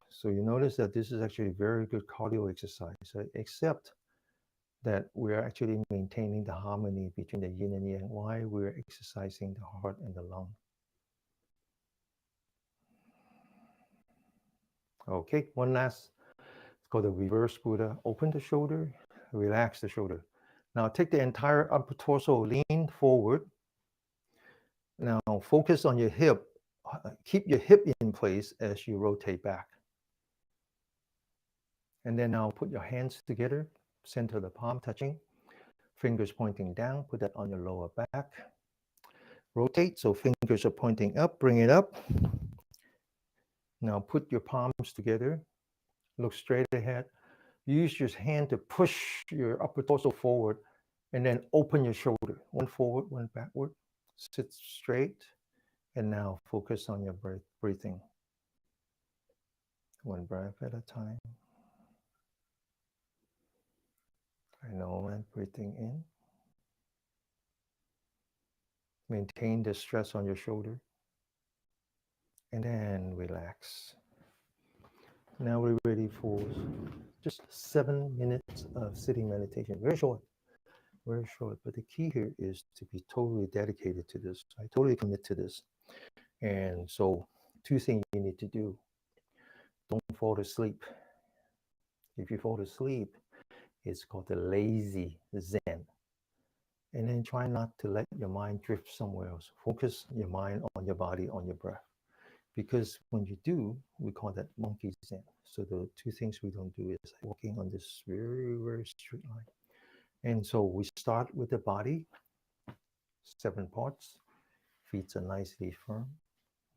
So you notice that this is actually a very good cardio exercise, right? Except that we're actually maintaining the harmony between the yin and yang while we're exercising the heart and the lung. Okay, one last, it's called the reverse Buddha. Open the shoulder, relax the shoulder. Now take the entire upper torso, lean forward. Now focus on your hip. Keep your hip in place as you rotate back. And then now put your hands together, center the palm touching, fingers pointing down, put that on your lower back. Rotate, so fingers are pointing up, bring it up. Now put your palms together, look straight ahead. Use your hand to push your upper torso forward and then open your shoulder. One forward, one backward. Sit straight. And now focus on your breathing. One breath at a time. I know know I'm breathing in. Maintain the stress on your shoulder. And then relax. Now we're ready for just 7 minutes of sitting meditation. Very short, very short. But the key here is to be totally dedicated to this. I totally commit to this. And so, two things you need to do. Don't fall asleep. If you fall asleep, it's called the lazy Zen. And then try not to let your mind drift somewhere else. Focus your mind on your body, on your breath. Because when you do, we call that monkey Zen. So the two things we don't do is walking on this very, very straight line. And so we start with the body, 7 parts. Feet are nicely firm.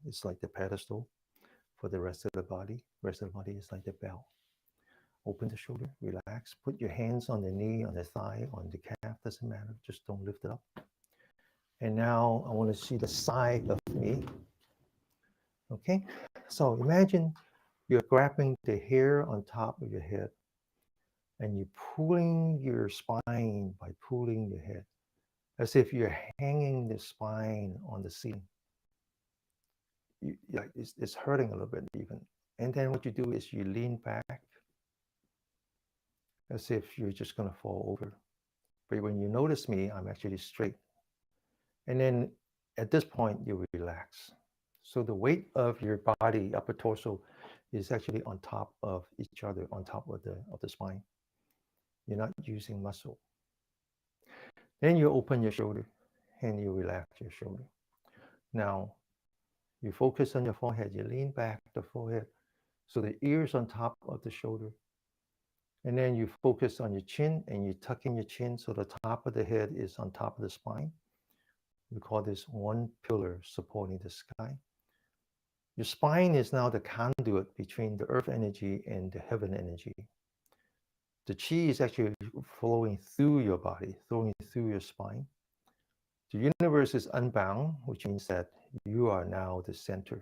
It's like the pedestal for the rest of the body. Rest of the body is like the bell. Open the shoulder, relax. Put your hands on the knee, on the thigh, on the calf, doesn't matter. Just don't lift it up. And now I want to see the side of me. Okay, so imagine you're grabbing the hair on top of your head and you're pulling your spine by pulling your head as if you're hanging the spine on the ceiling. It's hurting a little bit even. And then what you do is you lean back as if you're just going to fall over. But when you notice me, I'm actually straight. And then at this point, you relax. So the weight of your body, upper torso, is actually on top of each other, on top of the spine. You're not using muscle. Then you open your shoulder and you relax your shoulder. Now, you focus on your forehead. You lean back the forehead. So the ear's on top of the shoulder. And then you focus on your chin and you tuck in your chin so the top of the head is on top of the spine. We call this one pillar supporting the sky. Your spine is now the conduit between the earth energy and the heaven energy. The chi is actually flowing through your body, flowing through your spine. The universe is unbound, which means that you are now the center.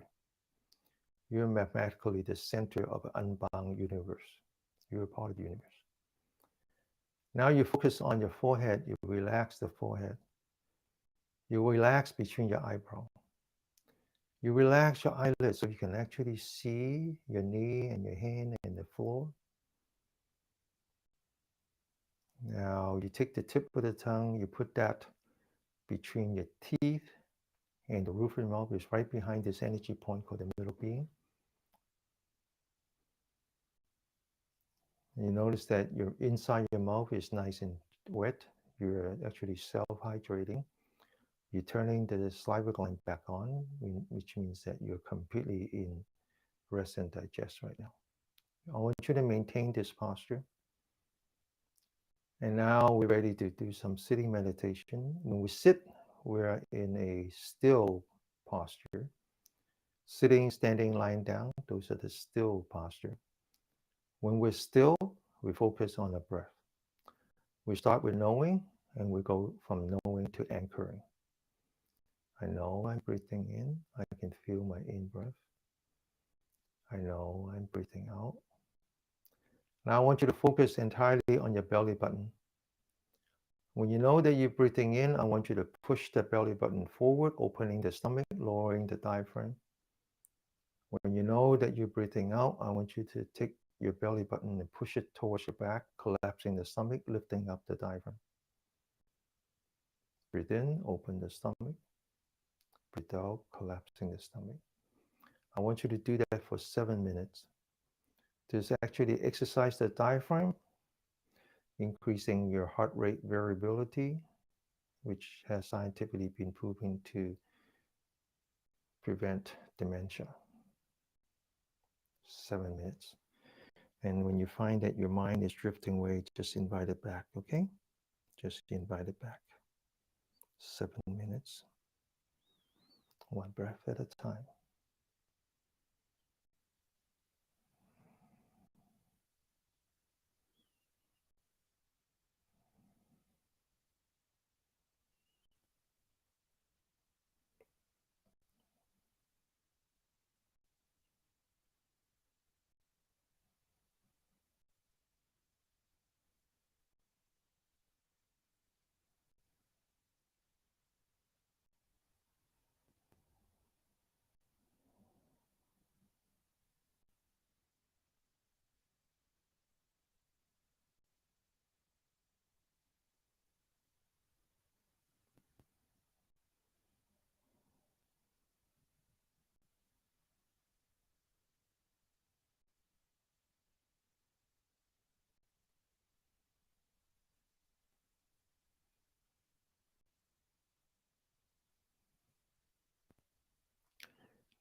You're mathematically the center of an unbound universe. You're a part of the universe. Now you focus on your forehead. You relax the forehead. You relax between your eyebrow. You relax your eyelids so you can actually see your knee and your hand and the floor. Now you take the tip of the tongue, you put that between your teeth, and the roof of your mouth is right behind this energy point called the middle being. And you notice that your inside your mouth is nice and wet. You're actually self-hydrating. You're turning the saliva gland back on, which means that you're completely in rest and digest right now. I want you to maintain this posture. And now we're ready to do some sitting meditation. When we sit, we're in a still posture. Sitting, standing, lying down, those are the still posture. When we're still, we focus on the breath. We start with knowing, and we go from knowing to anchoring. I know I'm breathing in. I can feel my in-breath. I know I'm breathing out. Now I want you to focus entirely on your belly button. When you know that you're breathing in, I want you to push the belly button forward, opening the stomach, lowering the diaphragm. When you know that you're breathing out, I want you to take your belly button and push it towards your back, collapsing the stomach, lifting up the diaphragm. Breathe in, open the stomach. Breathe out, collapsing the stomach. I want you to do that for 7 minutes. This actually exercise the diaphragm, increasing your heart rate variability, which has scientifically been proven to prevent dementia. 7 minutes. And when you find that your mind is drifting away, just invite it back, okay? Just invite it back. 7 minutes. One breath at a time.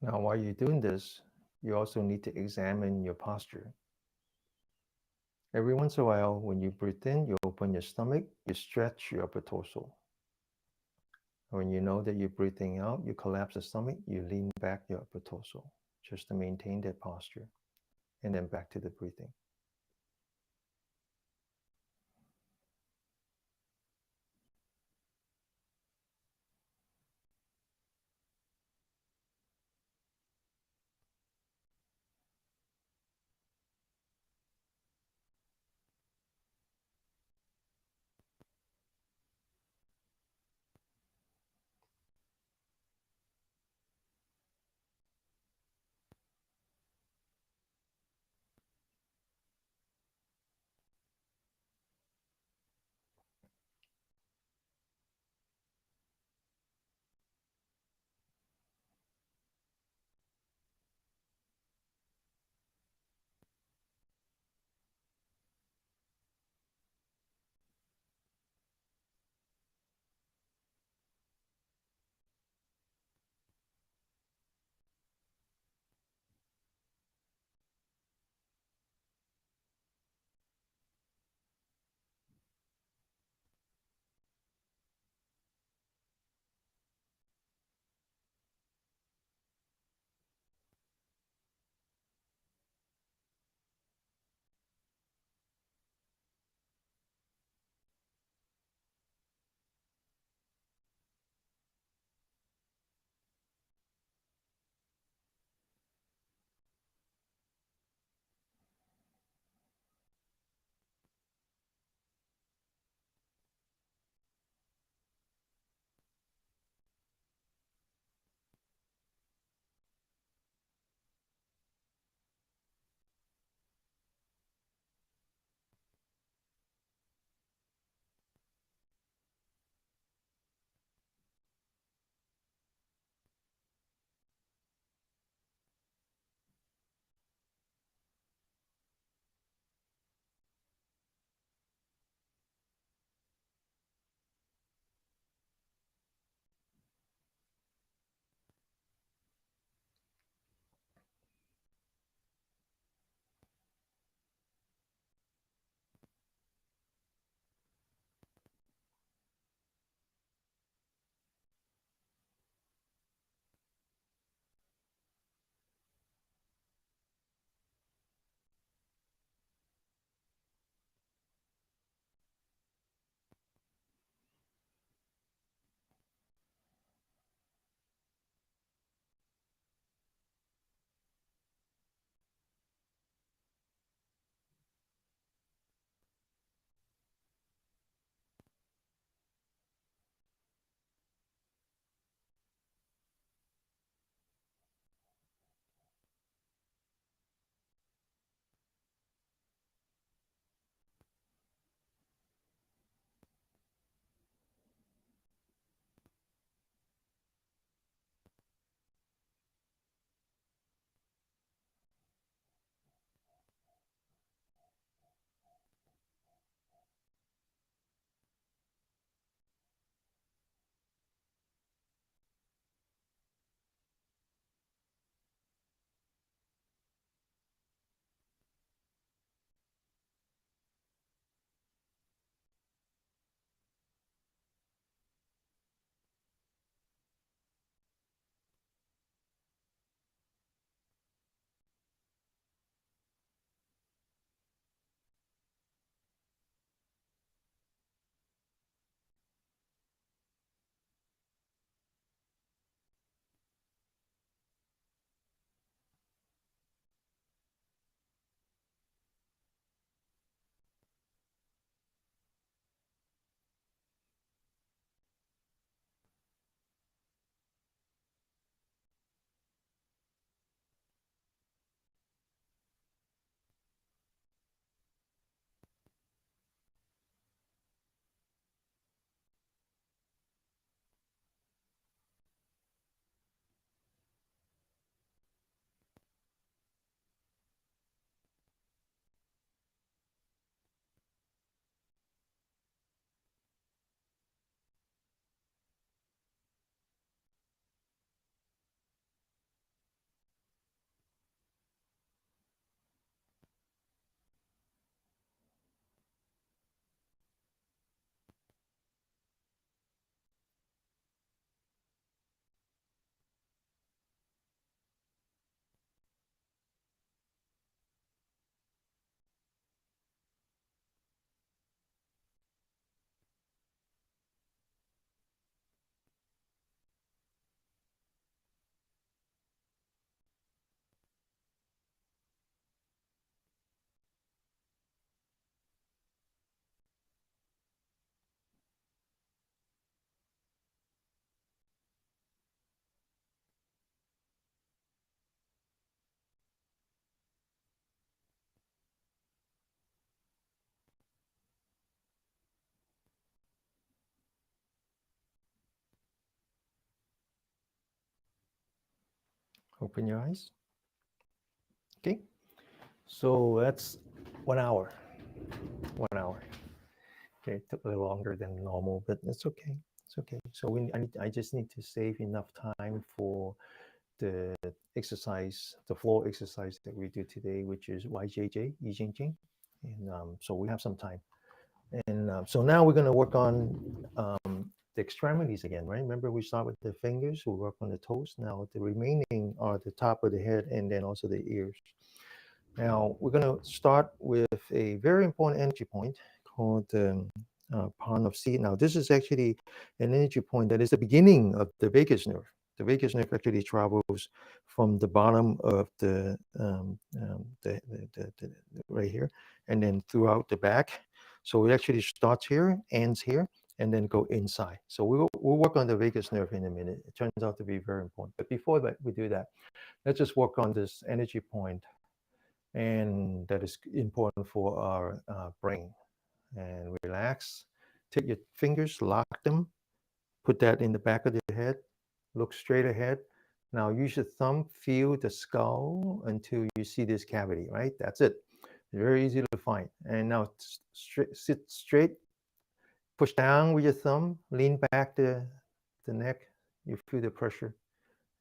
Now, while you're doing this, you also need to examine your posture. Every once in a while, when you breathe in, you open your stomach, you stretch your upper torso. When you know that you're breathing out, you collapse the stomach, you lean back your upper torso, just to maintain that posture. And then back to the breathing. Open your eyes. Okay. So that's 1 hour. 1 hour. Okay, it took a little longer than normal, but it's okay. It's okay. So I just need to save enough time for the exercise, the floor exercise that we do today, which is YJJ, Jing. And so we have some time. And so now we're going to work on the extremities again, right? Remember, we start with the fingers, we work on the toes. Now the remaining are the top of the head and then also the ears. Now we're going to start with a very important energy point called Pawn of Sea. Now this is actually an energy point that is the beginning of the vagus nerve. The vagus nerve actually travels from the bottom of the right here, and then throughout the back. So it actually starts here, ends here, and then go inside. So we'll work on the vagus nerve in a minute. It turns out to be very important. But before that, we do that, let's just work on this energy point, and that is important for our brain. And relax. Take your fingers, lock them, put that in the back of the head, look straight ahead. Now use your thumb, feel the skull until you see this cavity, right? That's it. Very easy to find. And now sit straight, push down with your thumb, lean back the neck. You feel the pressure.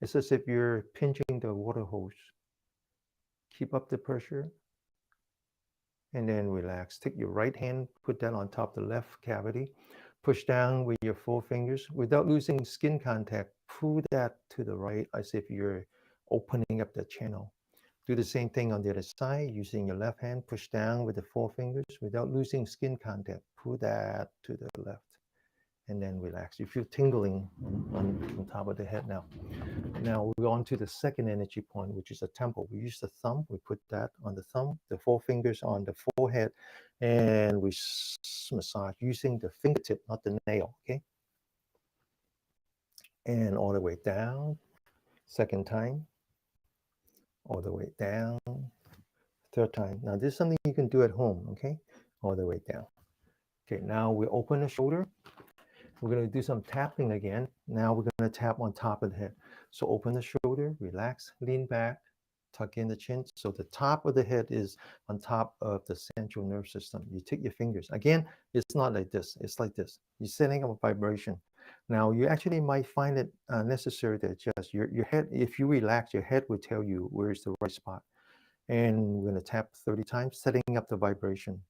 It's as if you're pinching the water hose. Keep up the pressure. And then relax. Take your right hand, put that on top of the left cavity. Push down with your forefingers without losing skin contact. Pull that to the right as if you're opening up the channel. Do the same thing on the other side using your left hand. Push down with the forefingers without losing skin contact. Pull that to the left. And then relax. You feel tingling on top of the head now. Now we're on to the second energy point, which is the temple. We use the thumb. We put that on the thumb, the four fingers on the forehead, and we massage using the fingertip, not the nail, okay? And all the way down. Second time. All the way down. Third time. Now this is something you can do at home, okay? All the way down. Okay, now we open the shoulder. We're going to do some tapping again. Now we're going to tap on top of the head. So open the shoulder, relax, lean back, tuck in the chin. So the top of the head is on top of the central nerve system. You take your fingers. Again, it's not like this. It's like this. You're setting up a vibration. Now you actually might find it necessary to adjust your head. If you relax, your head will tell you where is the right spot. And we're going to tap 30 times, setting up the vibration.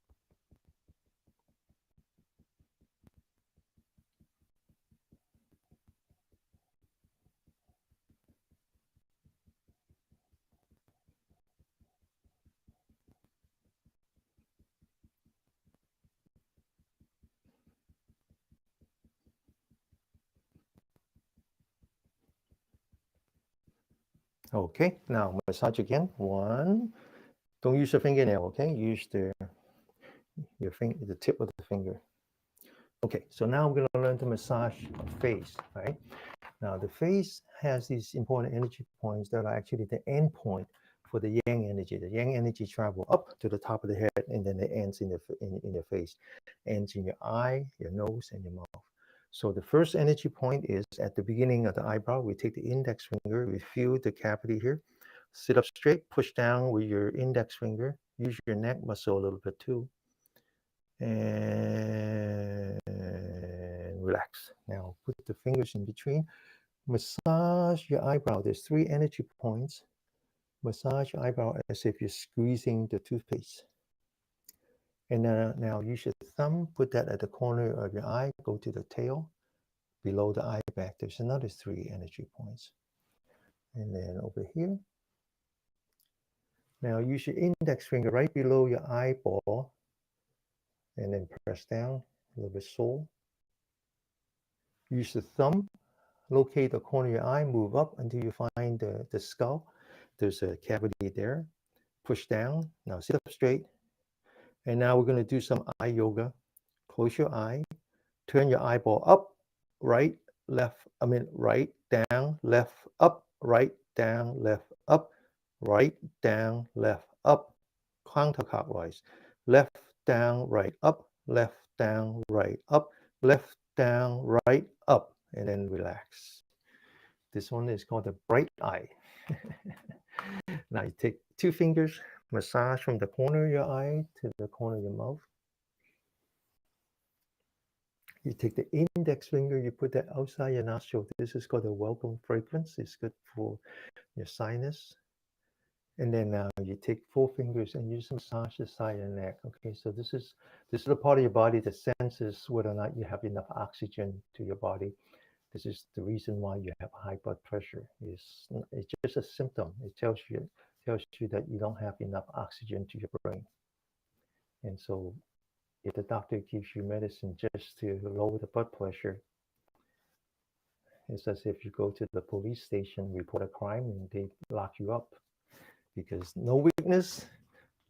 Okay, now massage again. One. Don't use your fingernail, okay? Use the tip of the finger. Okay, so now we're going to learn to massage face, right? Now the face has these important energy points that are actually the end point for the yang energy. The yang energy travel up to the top of the head, and then it ends in your face, ends in your eye, your nose, and your mouth. So the first energy point is at the beginning of the eyebrow. We take the index finger, we feel the cavity here. Sit up straight, push down with your index finger. Use your neck muscle a little bit too. And relax. Now put the fingers in between. Massage your eyebrow. There's 3 energy points. Massage your eyebrow as if you're squeezing the toothpaste. And now use your thumb, put that at the corner of your eye, go to the tail, below the eye back. There's another 3 energy points. And then over here. Now use your index finger right below your eyeball, and then press down, a little bit sore. Use the thumb, locate the corner of your eye, move up until you find the skull. There's a cavity there. Push down. Now sit up straight. And now we're going to do some eye yoga. Close your eye. Turn your eyeball up, right, right, down, left, up, right, down, left, up, right, down, left, up, counterclockwise. Left, down, right, up, left, down, right, up, left, down, right, up, and then relax. This one is called the bright eye. Now you take 2 fingers, massage from the corner of your eye to the corner of your mouth. You take the index finger, you put that outside your nostril. This is called a welcome fragrance. It's good for your sinus. And then now you take 4 fingers and you just massage the side of the neck. Okay, so this is the part of your body that senses whether or not you have enough oxygen to your body. This is the reason why you have high blood pressure. It's just a symptom. It tells you that you don't have enough oxygen to your brain. And so if the doctor gives you medicine just to lower the blood pressure, it's as if you go to the police station, report a crime, and they lock you up because no weakness,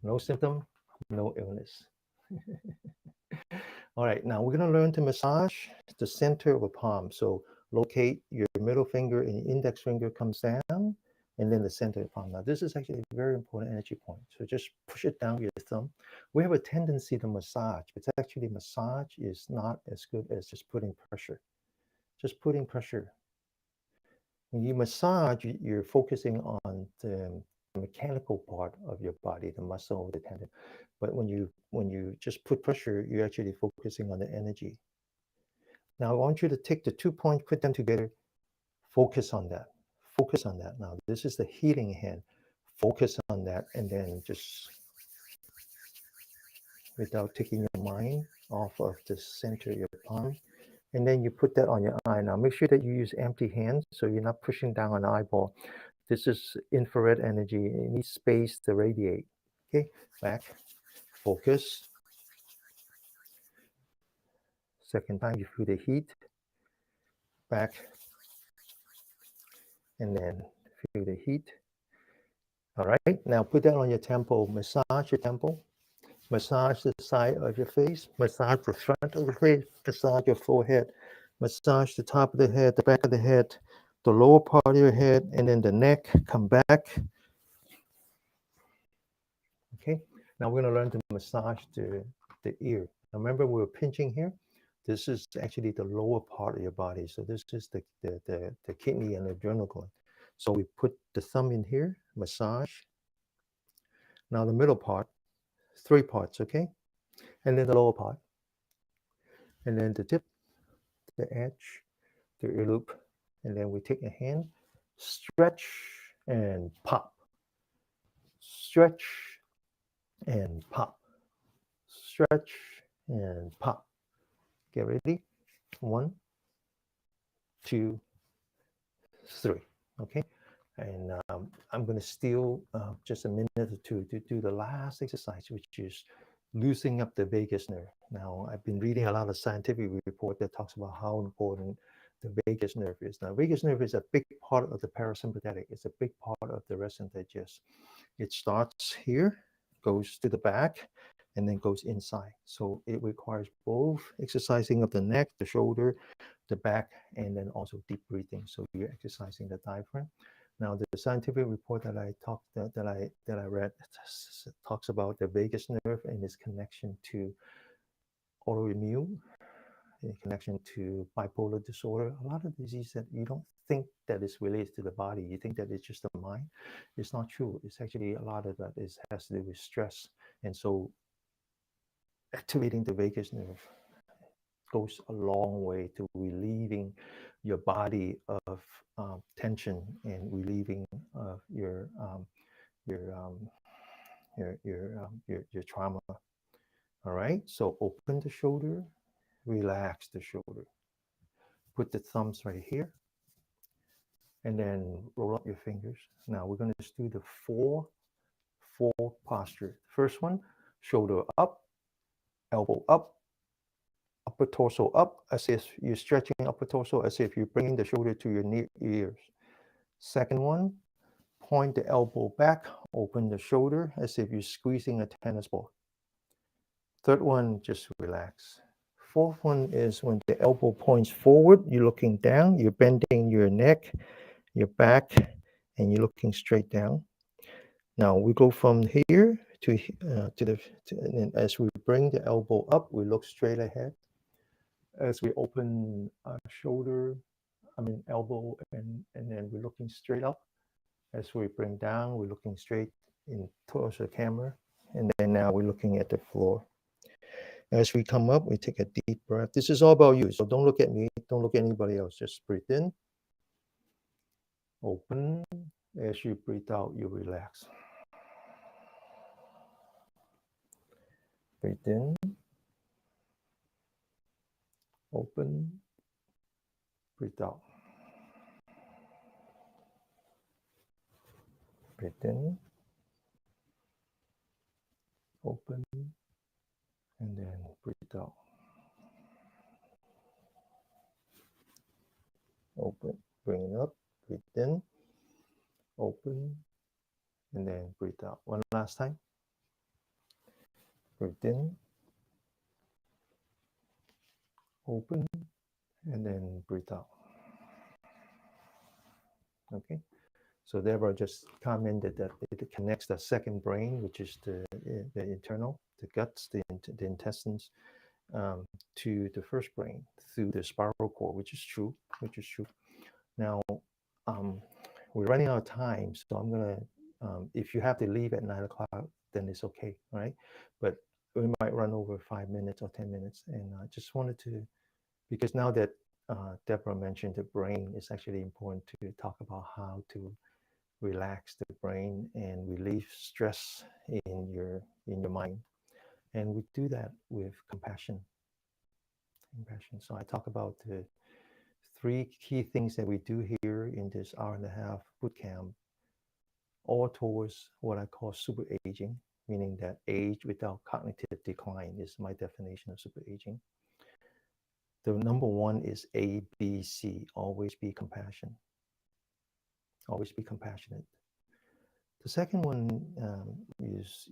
no symptom, no illness. All right, now we're going to learn to massage the center of a palm. So locate your middle finger and your index finger comes down, and then the center of the palm. Now this is actually a very important energy point. So just push it down with your thumb. We have a tendency to massage, but actually massage is not as good as just putting pressure. Just putting pressure. When you massage, you're focusing on the mechanical part of your body, the muscle, the tendon. But when you just put pressure, you're actually focusing on the energy. Now I want you to take the 2 points, put them together, focus on that. Focus on that. Now this is the healing hand. Focus on that, and then just without taking your mind off of the center of your palm. And then you put that on your eye. Now make sure that you use empty hands so you're not pushing down on the eyeball. This is infrared energy. It needs space to radiate. Okay, back, focus. Second time, you feel the heat. Back, and then feel the heat. All right, now put that on your temple. Massage your temple. Massage the side of your face. Massage the front of the face. Massage your forehead. Massage the top of the head, the back of the head, the lower part of your head, and then the neck. Come back. Okay, now we're going to learn to massage the ear. Now remember, we were pinching here. This is actually the lower part of your body. So this is the kidney and the adrenal gland. So we put the thumb in here, massage. Now the middle part, 3 parts, okay? And then the lower part. And then the tip, the edge, the ear loop. And then we take a hand, stretch and pop. Stretch and pop. Stretch and pop. Get ready. 1, 2, 3. Okay. And I'm going to steal just a minute or two to do the last exercise, which is loosening up the vagus nerve. Now, I've been reading a lot of scientific report that talks about how important the vagus nerve is. Now, vagus nerve is a big part of the parasympathetic. It's a big part of the rest and digest. It starts here, goes to the back, and then goes inside. So it requires both exercising of the neck, the shoulder, the back, and then also deep breathing. So you're exercising the diaphragm. Now, the scientific report that I read talks about the vagus nerve and its connection to autoimmune, in connection to bipolar disorder. A lot of diseases that you don't think that is related to the body. You think that it's just the mind. It's not true. It's actually a lot of that has to do with stress. And so activating the vagus nerve goes a long way to relieving your body of tension and relieving your trauma. All right. So open the shoulder, relax the shoulder. Put the thumbs right here, and then roll up your fingers. Now we're going to do the four posture. First one, shoulder up, elbow up, upper torso up, as if you're stretching upper torso, as if you're bringing the shoulder to your ears. Second one, point the elbow back, open the shoulder, as if you're squeezing a tennis ball. Third one, just relax. Fourth one is when the elbow points forward, you're looking down, you're bending your neck, your back, and you're looking straight down. Now we go from here and as we bring the elbow up, we look straight ahead. As we open our elbow, and then we're looking straight up. As we bring down, we're looking straight in towards the camera. And then now we're looking at the floor. As we come up, we take a deep breath. This is all about you. So don't look at me. Don't look at anybody else. Just breathe in, open. As you breathe out, you relax. Breathe in, open, breathe out. Breathe in, open, and then breathe out. Open, bring it up, breathe in, open, and then breathe out. One last time. Breathe in, open, and then breathe out. Okay. So Deborah just commented that it connects the second brain, which is the internal, the guts, the intestines, to the first brain through the spiral cord, which is true. Now, we're running out of time, so I'm gonna. If you have to leave at 9 o'clock, then it's okay, all right? But we might run over 5 minutes or 10 minutes, and I just wanted to, because now that Deborah mentioned the brain, it's actually important to talk about how to relax the brain and relieve stress in your mind, and we do that with compassion. So I talk about the 3 key things that we do here in this hour-and-a-half boot camp, all towards what I call super aging, meaning that age without cognitive decline is my definition of super aging. The number 1 is ABC, always be compassion. Always be compassionate. The second one is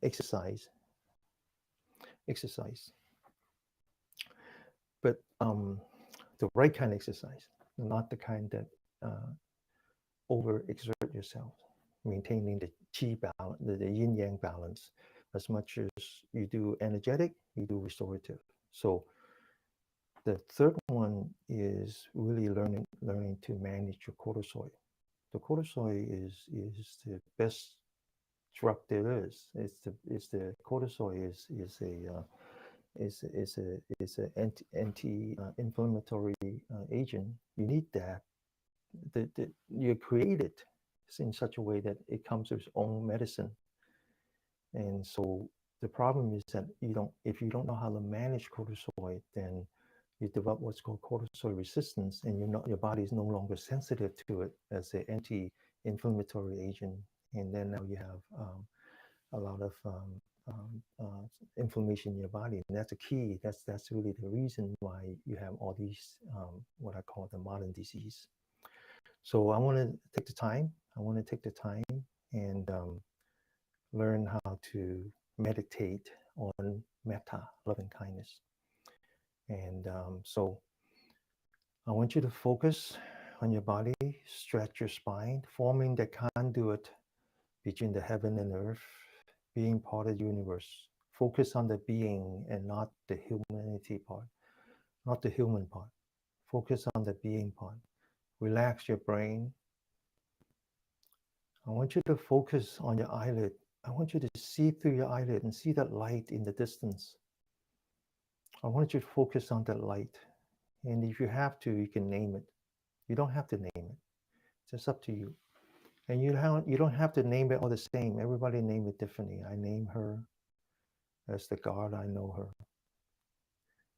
exercise. Exercise, but the right kind of exercise, not the kind that overexert yourself. Maintaining the qi balance, the yin yang balance, as much as you do energetic, you do restorative. So the third one is really learning to manage your cortisol. The cortisol is the best drug there is. It's the cortisol is an anti-inflammatory agent. You need that. You create it in such a way that it comes with its own medicine. And so the problem is that if you don't know how to manage cortisol, then you develop what's called cortisol resistance, and your body is no longer sensitive to it as an anti-inflammatory agent. And then now you have a lot of inflammation in your body, and that's a key. That's really the reason why you have all these what I call the modern disease. So I want to take the time. And learn how to meditate on metta, loving kindness. And so I want you to focus on your body, stretch your spine, forming the conduit between the heaven and earth, being part of the universe. Focus on the being and not the humanity part, not the human part. Focus on the being part. Relax your brain. I want you to focus on your eyelid. I want you to see through your eyelid and see that light in the distance. I want you to focus on that light. And if you have to, you can name it. You don't have to name it. It's just up to you. And you don't have to name it all the same. Everybody name it differently. I name her as the God I know her.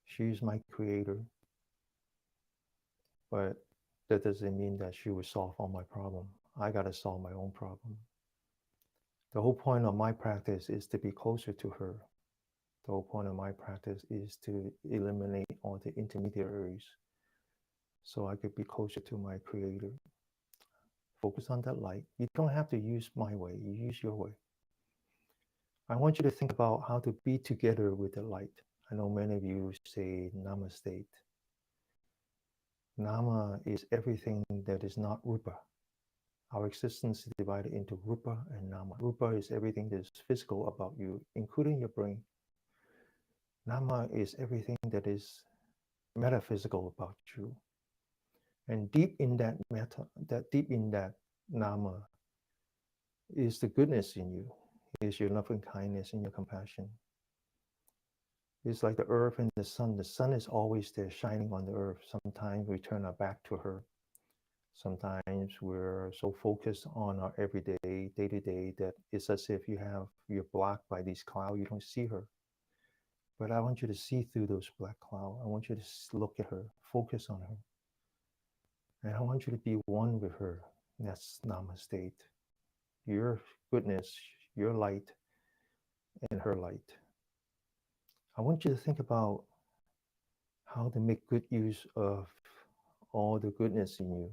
She's my creator. But that doesn't mean that she will solve all my problem. I got to solve my own problem. The whole point of my practice is to be closer to her. The whole point of my practice is to eliminate all the intermediaries so I could be closer to my creator. Focus on that light. You don't have to use my way. You use your way. I want you to think about how to be together with the light. I know many of you say namaste. Nama is everything that is not rupa. Our existence is divided into rupa and nama. Rupa is everything that is physical about you, including your brain. Nama is everything that is metaphysical about you. And deep in that Nama is the goodness in you, is your loving kindness and your compassion. It's like the earth and the sun. The sun is always there shining on the earth. Sometimes we turn our back to her. Sometimes we're so focused on our everyday, day-to-day, that it's as if you're blocked by these clouds. You don't see her. But I want you to see through those black clouds. I want you to look at her, focus on her. And I want you to be one with her. That's Namaste. Your goodness, your light, and her light. I want you to think about how to make good use of all the goodness in you,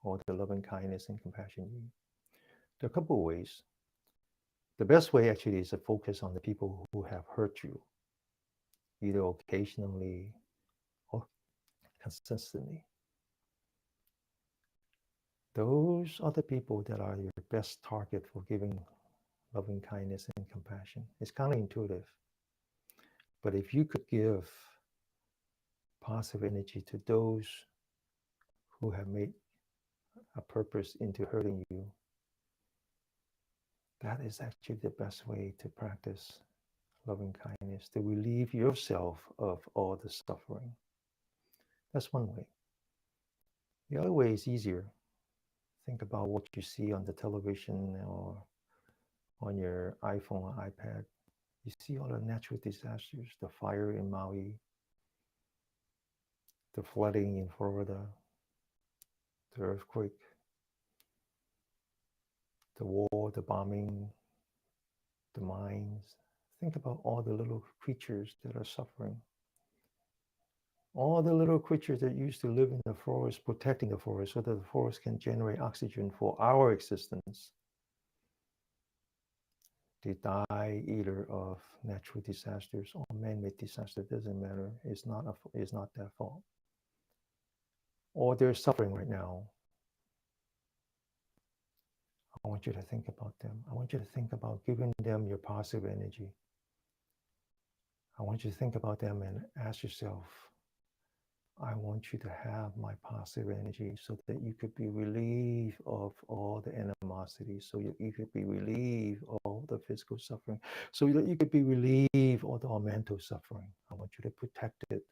all the loving kindness and compassion in you. There are a couple of ways. The best way actually is to focus on the people who have hurt you, either occasionally or consistently. Those are the people that are your best target for giving loving kindness and compassion. It's counterintuitive. But if you could give positive energy to those who have made a purpose into hurting you, that is actually the best way to practice loving kindness, to relieve yourself of all the suffering. That's one way. The other way is easier. Think about what you see on the television or on your iPhone or iPad. You see all the natural disasters, the fire in Maui, the flooding in Florida, the earthquake, the war, the bombing, the mines. Think about all the little creatures that are suffering. All the little creatures that used to live in the forest, protecting the forest so that the forest can generate oxygen for our existence. They die either of natural disasters or man-made disaster. Doesn't matter. It's not their fault. Or they're suffering right now. I want you to think about them. I want you to think about giving them your positive energy. I want you to think about them and ask yourself, I want you to have my positive energy so that you could be relieved of all the animosity, so you could be relieved of all the physical suffering, so that you could be relieved of all the mental suffering. I want you to protect it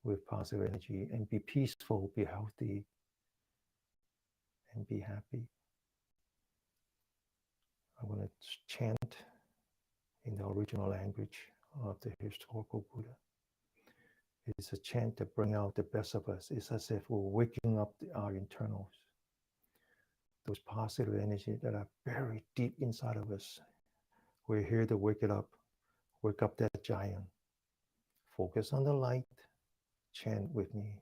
with positive energy and be peaceful, be healthy, and be happy. I'm going to chant in the original language of the historical Buddha. It's a chant to bring out the best of us. It's as if we're waking up our internals. Those positive energies that are buried deep inside of us. We're here to wake it up. Wake up that giant. Focus on the light. Chant with me.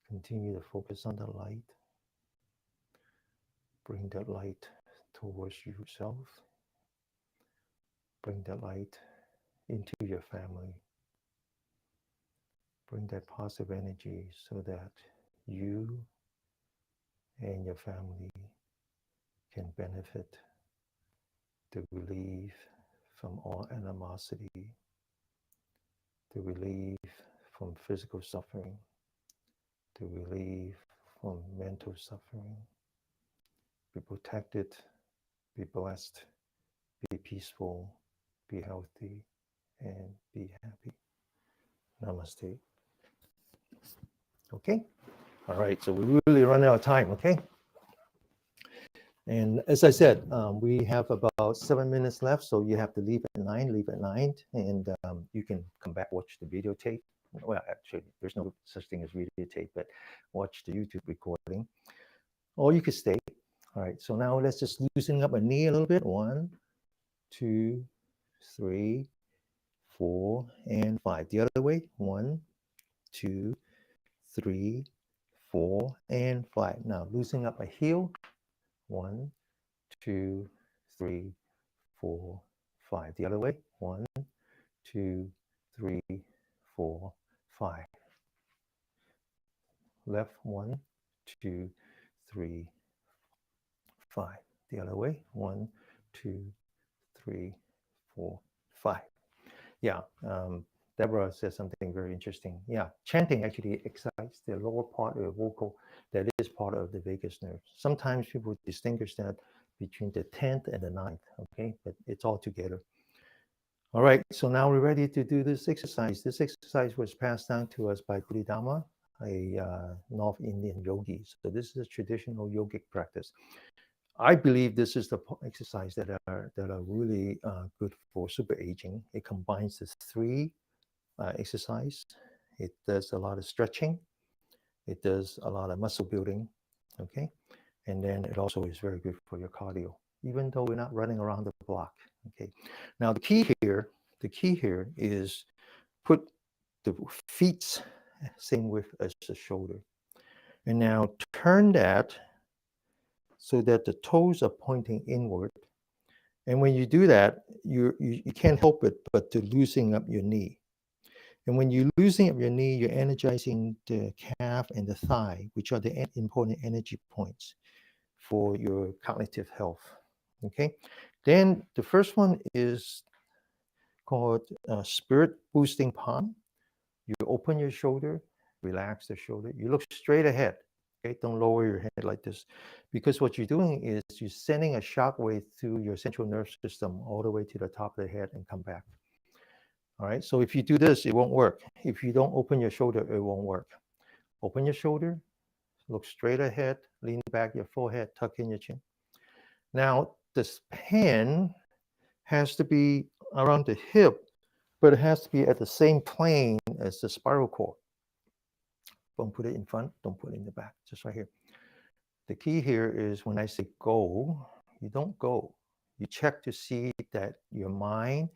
Continue to focus on the light. Bring that light towards yourself. Bring that light into your family. Bring that positive energy so that you and your family can benefit, to relieve from all animosity, to relieve from physical suffering, to relieve from mental suffering. Be protected, be blessed, be peaceful, be healthy, and be happy. Namaste. Okay? All right, so we really run out of time, okay? And as I said, we have about 7 minutes left, so you have to leave at 9, and you can come back, watch the videotape. Well, actually, there's no such thing as videotape, but watch the YouTube recording. Or you could stay. All right, so now let's just loosen up a knee a little bit. 1, 2, 3, 4, and 5. The other way. 1, 2, 3, 4, and 5. Now loosening up a heel. 1, 2, 3, 4, 5. The other way. 1, 2, 3, 4, 5. Left. 1, 2, 3, 5. The other way. 1, 2, 3, 4, 5. Yeah. Deborah says something very interesting. Yeah, chanting actually excites the lower part of the vocal that is part of the vagus nerve. Sometimes people distinguish that between the 10th and the 9th, okay? But it's all together. All right, so now we're ready to do this exercise. This exercise was passed down to us by Bodhidharma, a North Indian yogi. So this is a traditional yogic practice. I believe this is the exercise that are really good for super aging. It combines the 3 exercise. It does a lot of stretching. It does a lot of muscle building, okay? And then it also is very good for your cardio, even though we're not running around the block, okay? Now the key here is put the feet same width as the shoulder. And now turn that so that the toes are pointing inward. And when you do that, you can't help it but to loosen up your knee. And when you're loosening up your knee, you're energizing the calf and the thigh, which are the important energy points for your cognitive health. Okay. Then the first one is called spirit boosting palm. You open your shoulder, relax the shoulder. You look straight ahead. Okay. Don't lower your head like this, because what you're doing is you're sending a shock wave through your central nervous system all the way to the top of the head and come back. All right, so if you do this, it won't work. If you don't open your shoulder, it won't work. Open your shoulder, look straight ahead, lean back your forehead, tuck in your chin. Now, this pen has to be around the hip, but it has to be at the same plane as the spiral cord. Don't put it in front, don't put it in the back, just right here. The key here is when I say go, you don't go. You check to see that your mind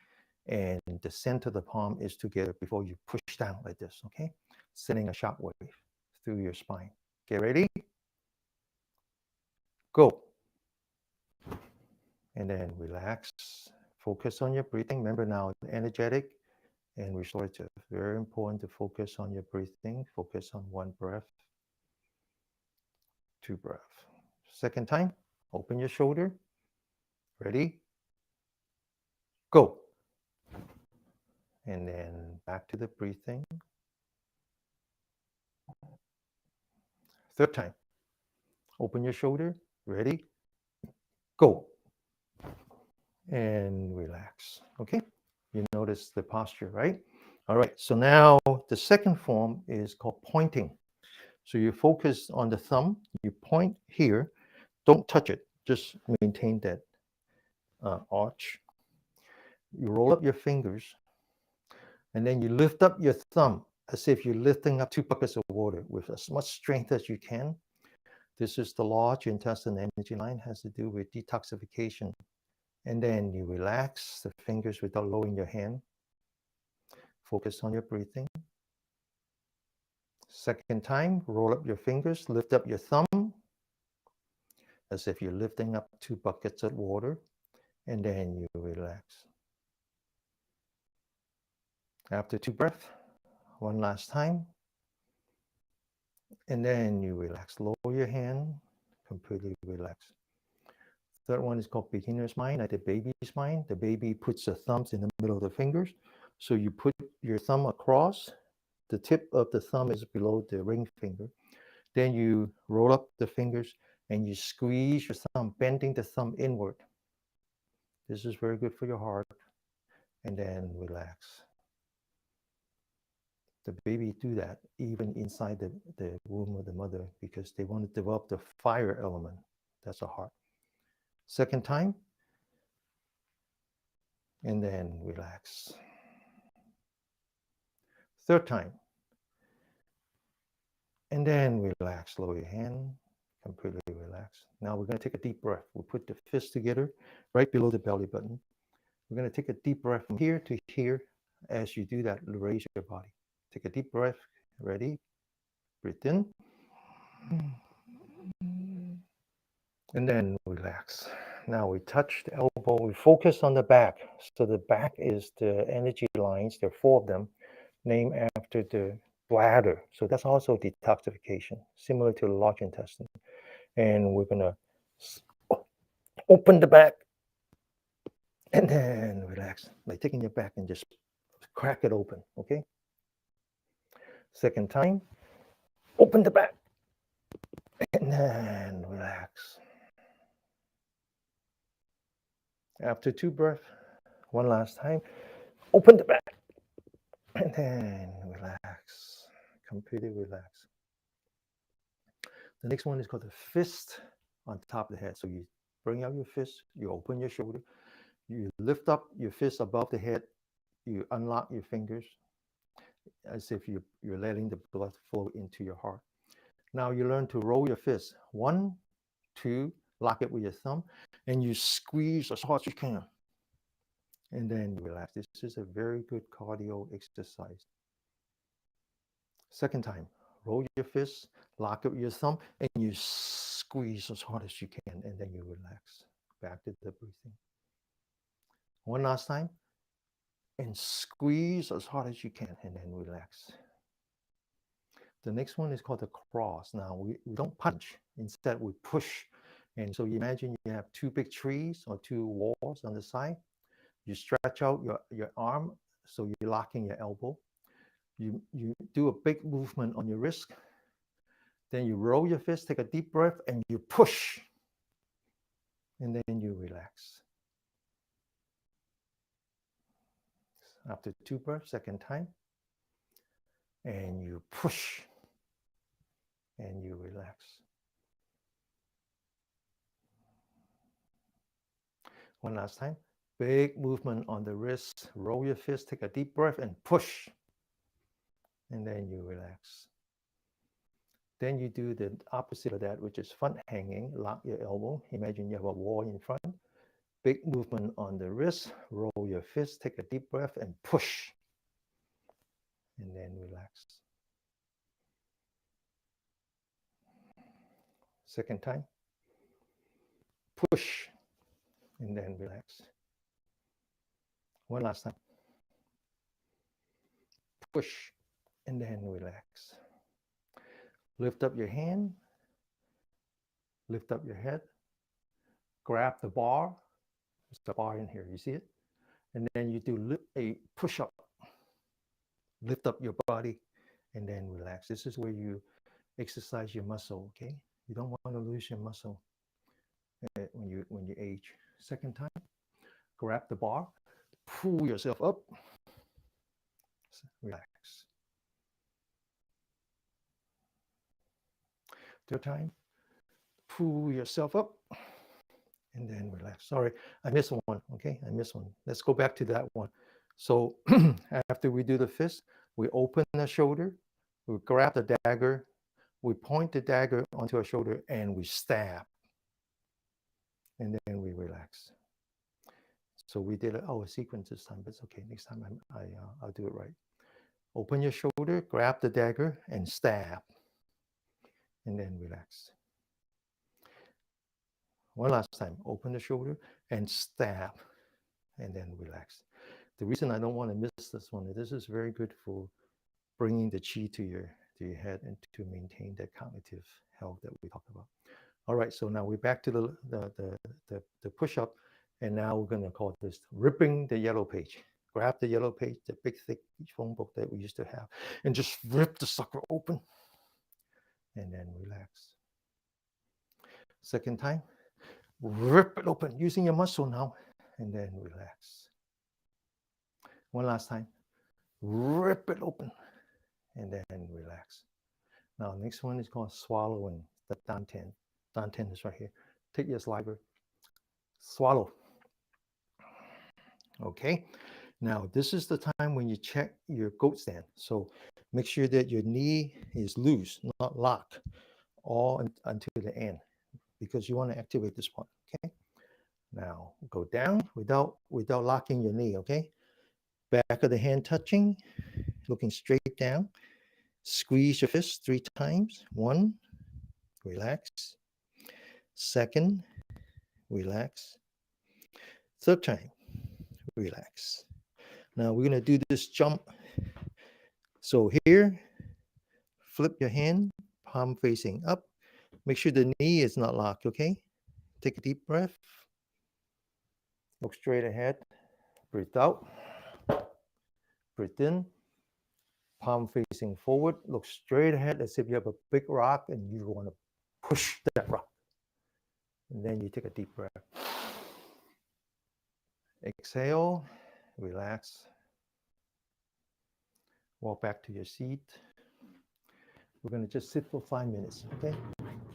and the center of the palm is together before you push down like this, okay? Sending a shock wave through your spine. Get ready? Go. And then relax. Focus on your breathing. Remember now, energetic and restorative. Very important to focus on your breathing. Focus on 1 breath, 2 breath. Second time, open your shoulder. Ready? Go. And then back to the breathing. Third time, open your shoulder. Ready? Go. And relax. Okay? You notice the posture, right? All right. So now the second form is called pointing. So you focus on the thumb. You point here. Don't touch it. Just maintain that arch. You roll up your fingers. And then you lift up your thumb as if you're lifting up 2 buckets of water with as much strength as you can. This is the large intestinal energy line, has to do with detoxification. And then you relax the fingers without lowering your hand. Focus on your breathing. Second time, roll up your fingers, lift up your thumb as if you're lifting up 2 buckets of water, and then you relax. After 2 breaths, one last time, and then you relax. Lower your hand, completely relax. Third one is called beginner's mind, like the baby's mind. The baby puts the thumbs in the middle of the fingers. So you put your thumb across. The tip of the thumb is below the ring finger. Then you roll up the fingers and you squeeze your thumb, bending the thumb inward. This is very good for your heart. And then relax. The baby do that even inside the womb of the mother because they want to develop the fire element. That's a heart. Second time, and then relax. Third time, and then relax. Lower your hand, completely relax. Now we're going to take a deep breath. We'll put the fists together right below the belly button. We're going to take a deep breath from here to here. As you do that, raise your body. Take a deep breath. Ready? Breathe in. And then relax. Now we touch the elbow. We focus on the back. So the back is the energy lines. There are 4 of them, named after the bladder. So that's also detoxification, similar to the large intestine. And we're going to open the back and then relax. Like taking your back and just crack it open, okay? Second time, open the back and then relax. After 2 breaths, one last time, open the back and then relax, completely relax. The next one is called the fist on top of the head. So you bring out your fist, you open your shoulder, you lift up your fist above the head, you unlock your fingers as if you're letting the blood flow into your heart. Now you learn to roll your fist. 1, 2, lock it with your thumb, and you squeeze as hard as you can. And then you relax. This is a very good cardio exercise. Second time, roll your fist, lock it with your thumb, and you squeeze as hard as you can, and then you relax. Back to the breathing. One last time, and squeeze as hard as you can, and then relax. The next one is called the cross. Now, we don't punch. Instead, we push. And so you imagine you have 2 big trees or 2 walls on the side. You stretch out your arm, so you're locking your elbow. You do a big movement on your wrist. Then you roll your fist, take a deep breath, and you push. And then you relax. After 2 breaths, second time. And you push. And you relax. One last time. Big movement on the wrist. Roll your fist, take a deep breath, and push. And then you relax. Then you do the opposite of that, which is front hanging. Lock your elbow. Imagine you have a wall in front. Big movement on the wrist. Roll your fist, take a deep breath, and push. And then relax. Second time. Push. And then relax. One last time. Push. And then relax. Lift up your hand. Lift up your head. Grab the bar. There's a bar in here. You see it? And then you do a push-up. Lift up your body and then relax. This is where you exercise your muscle, okay? You don't want to lose your muscle when you age. Second time, grab the bar, pull yourself up, relax. Third time, pull yourself up and then relax. Sorry, I missed one, okay? I missed one. Let's go back to that one. So after we do the fist, we open the shoulder, we grab the dagger, we point the dagger onto our shoulder and we stab. And then we relax. So we did a sequence this time, but it's okay. Next time I'll do it right. Open your shoulder, grab the dagger, and stab. And then relax. One last time. Open the shoulder and stab. And then relax. The reason I don't want to miss this one is this is very good for bringing the chi to your head and to maintain that cognitive health that we talked about. All right, so now we're back to the push-up, and now we're going to call this ripping the yellow page. Grab the yellow page, the big thick phone book that we used to have, and just rip the sucker open, and then relax. Second time, rip it open using your muscle now, and then relax. One last time, rip it open, and then relax. Now, next one is called swallowing, the dantian. Dantian is right here. Take your saliva, swallow. Okay, now this is the time when you check your goat stand. So make sure that your knee is loose, not locked, all until the end, because you want to activate this one. Okay, now go down without locking your knee. Okay, back of the hand touching, looking straight down. Squeeze your fist 3 times. 1, relax. Second, relax. Third time, relax. Now we're going to do this jump. So here, flip your hand, palm facing up. Make sure the knee is not locked, okay? Take a deep breath. Look straight ahead. Breathe out. Breathe in. Palm facing forward. Look straight ahead as if you have a big rock and you want to push that rock. And then you take a deep breath. Exhale. Relax. Walk back to your seat. We're going to just sit for 5 minutes, okay?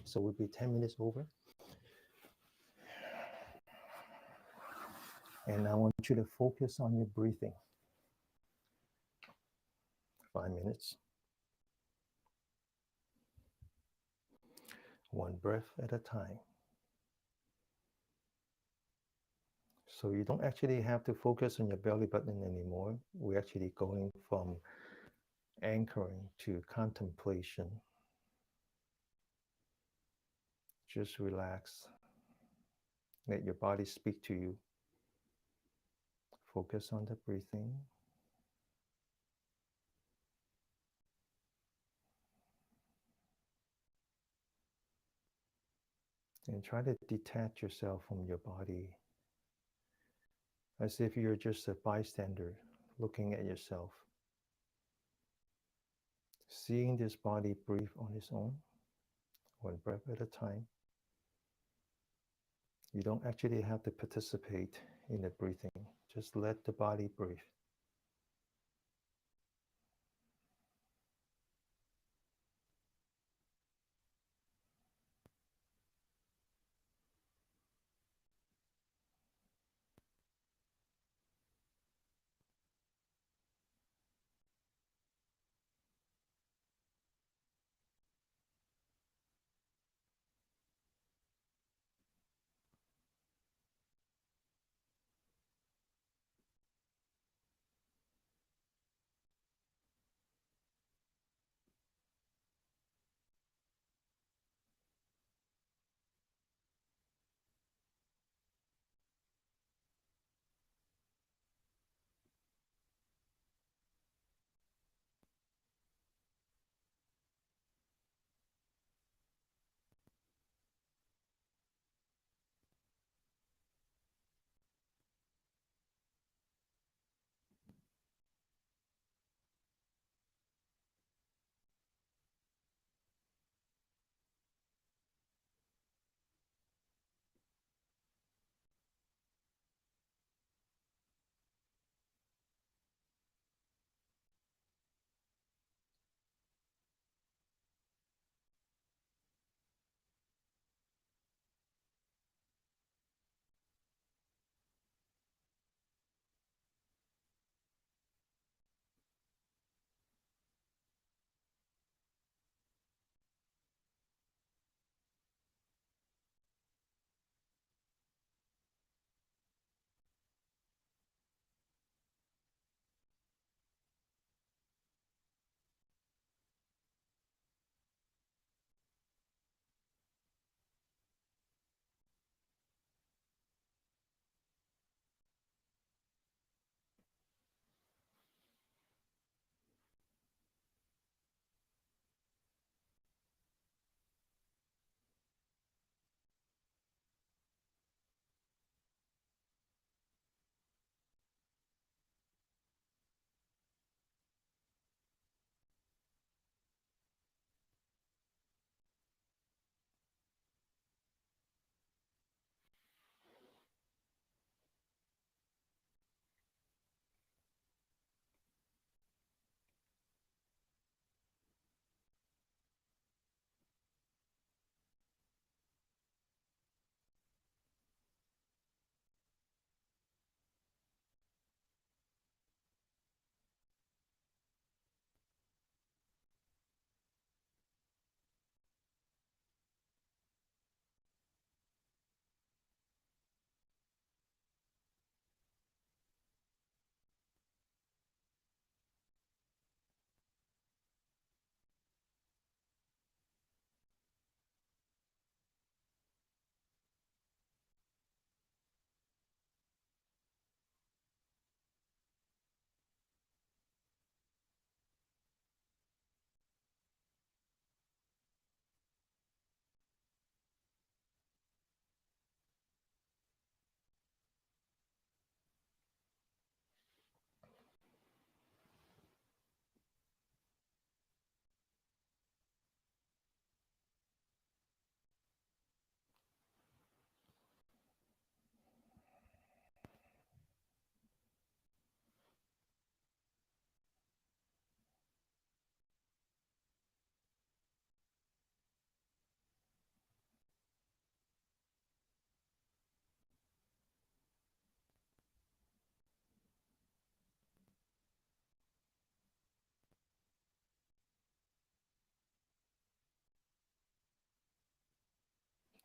So we'll be 10 minutes over. And I want you to focus on your breathing. 5 minutes. One breath at a time. So you don't actually have to focus on your belly button anymore. We're actually going from anchoring to contemplation. Just relax. Let your body speak to you. Focus on the breathing. And try to detach yourself from your body as if you're just a bystander looking at yourself. Seeing this body breathe on its own, one breath at a time. You don't actually have to participate in the breathing. Just let the body breathe.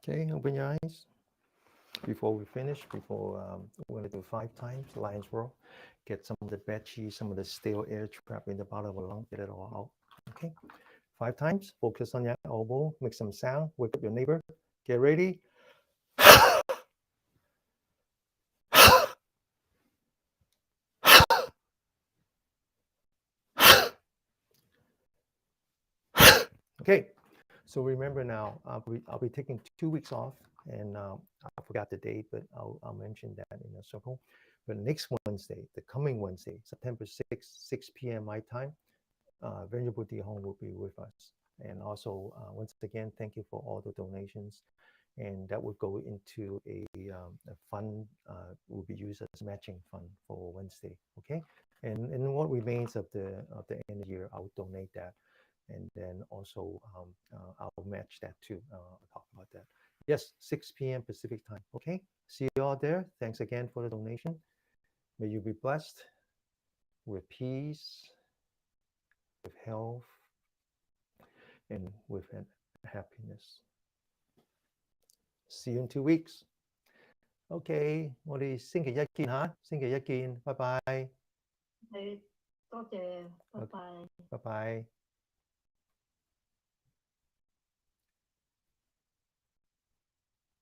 Okay, open your eyes. Before we finish, we're going to do 5 times lion's roar. Get some of the bad cheese, some of the stale air trapped in the bottom of the lung, get it all out. Okay, 5 times. Focus on your elbow, make some sound, wake up your neighbor. Get ready. Okay, so remember now, I'll be taking 2 weeks off, and I forgot the date, but I'll mention that in a circle. But next Wednesday, the coming Wednesday, September 6th, 6 p.m. my time, Venerable Bodhidharma will be with us. And also, once again, thank you for all the donations. And that will go into a fund, will be used as matching fund for Wednesday. Okay, and what remains of the end of the year, I'll donate that, and then also I'll match that too. I'll talk about that. Yes, 6 p.m. Pacific time. Okay, see you all there. Thanks again for the donation. May you be blessed with peace, with health, and with happiness. See you in 2 weeks. Okay, 我哋星期一見嚇，星期一見，拜拜。係多謝，拜拜。拜拜。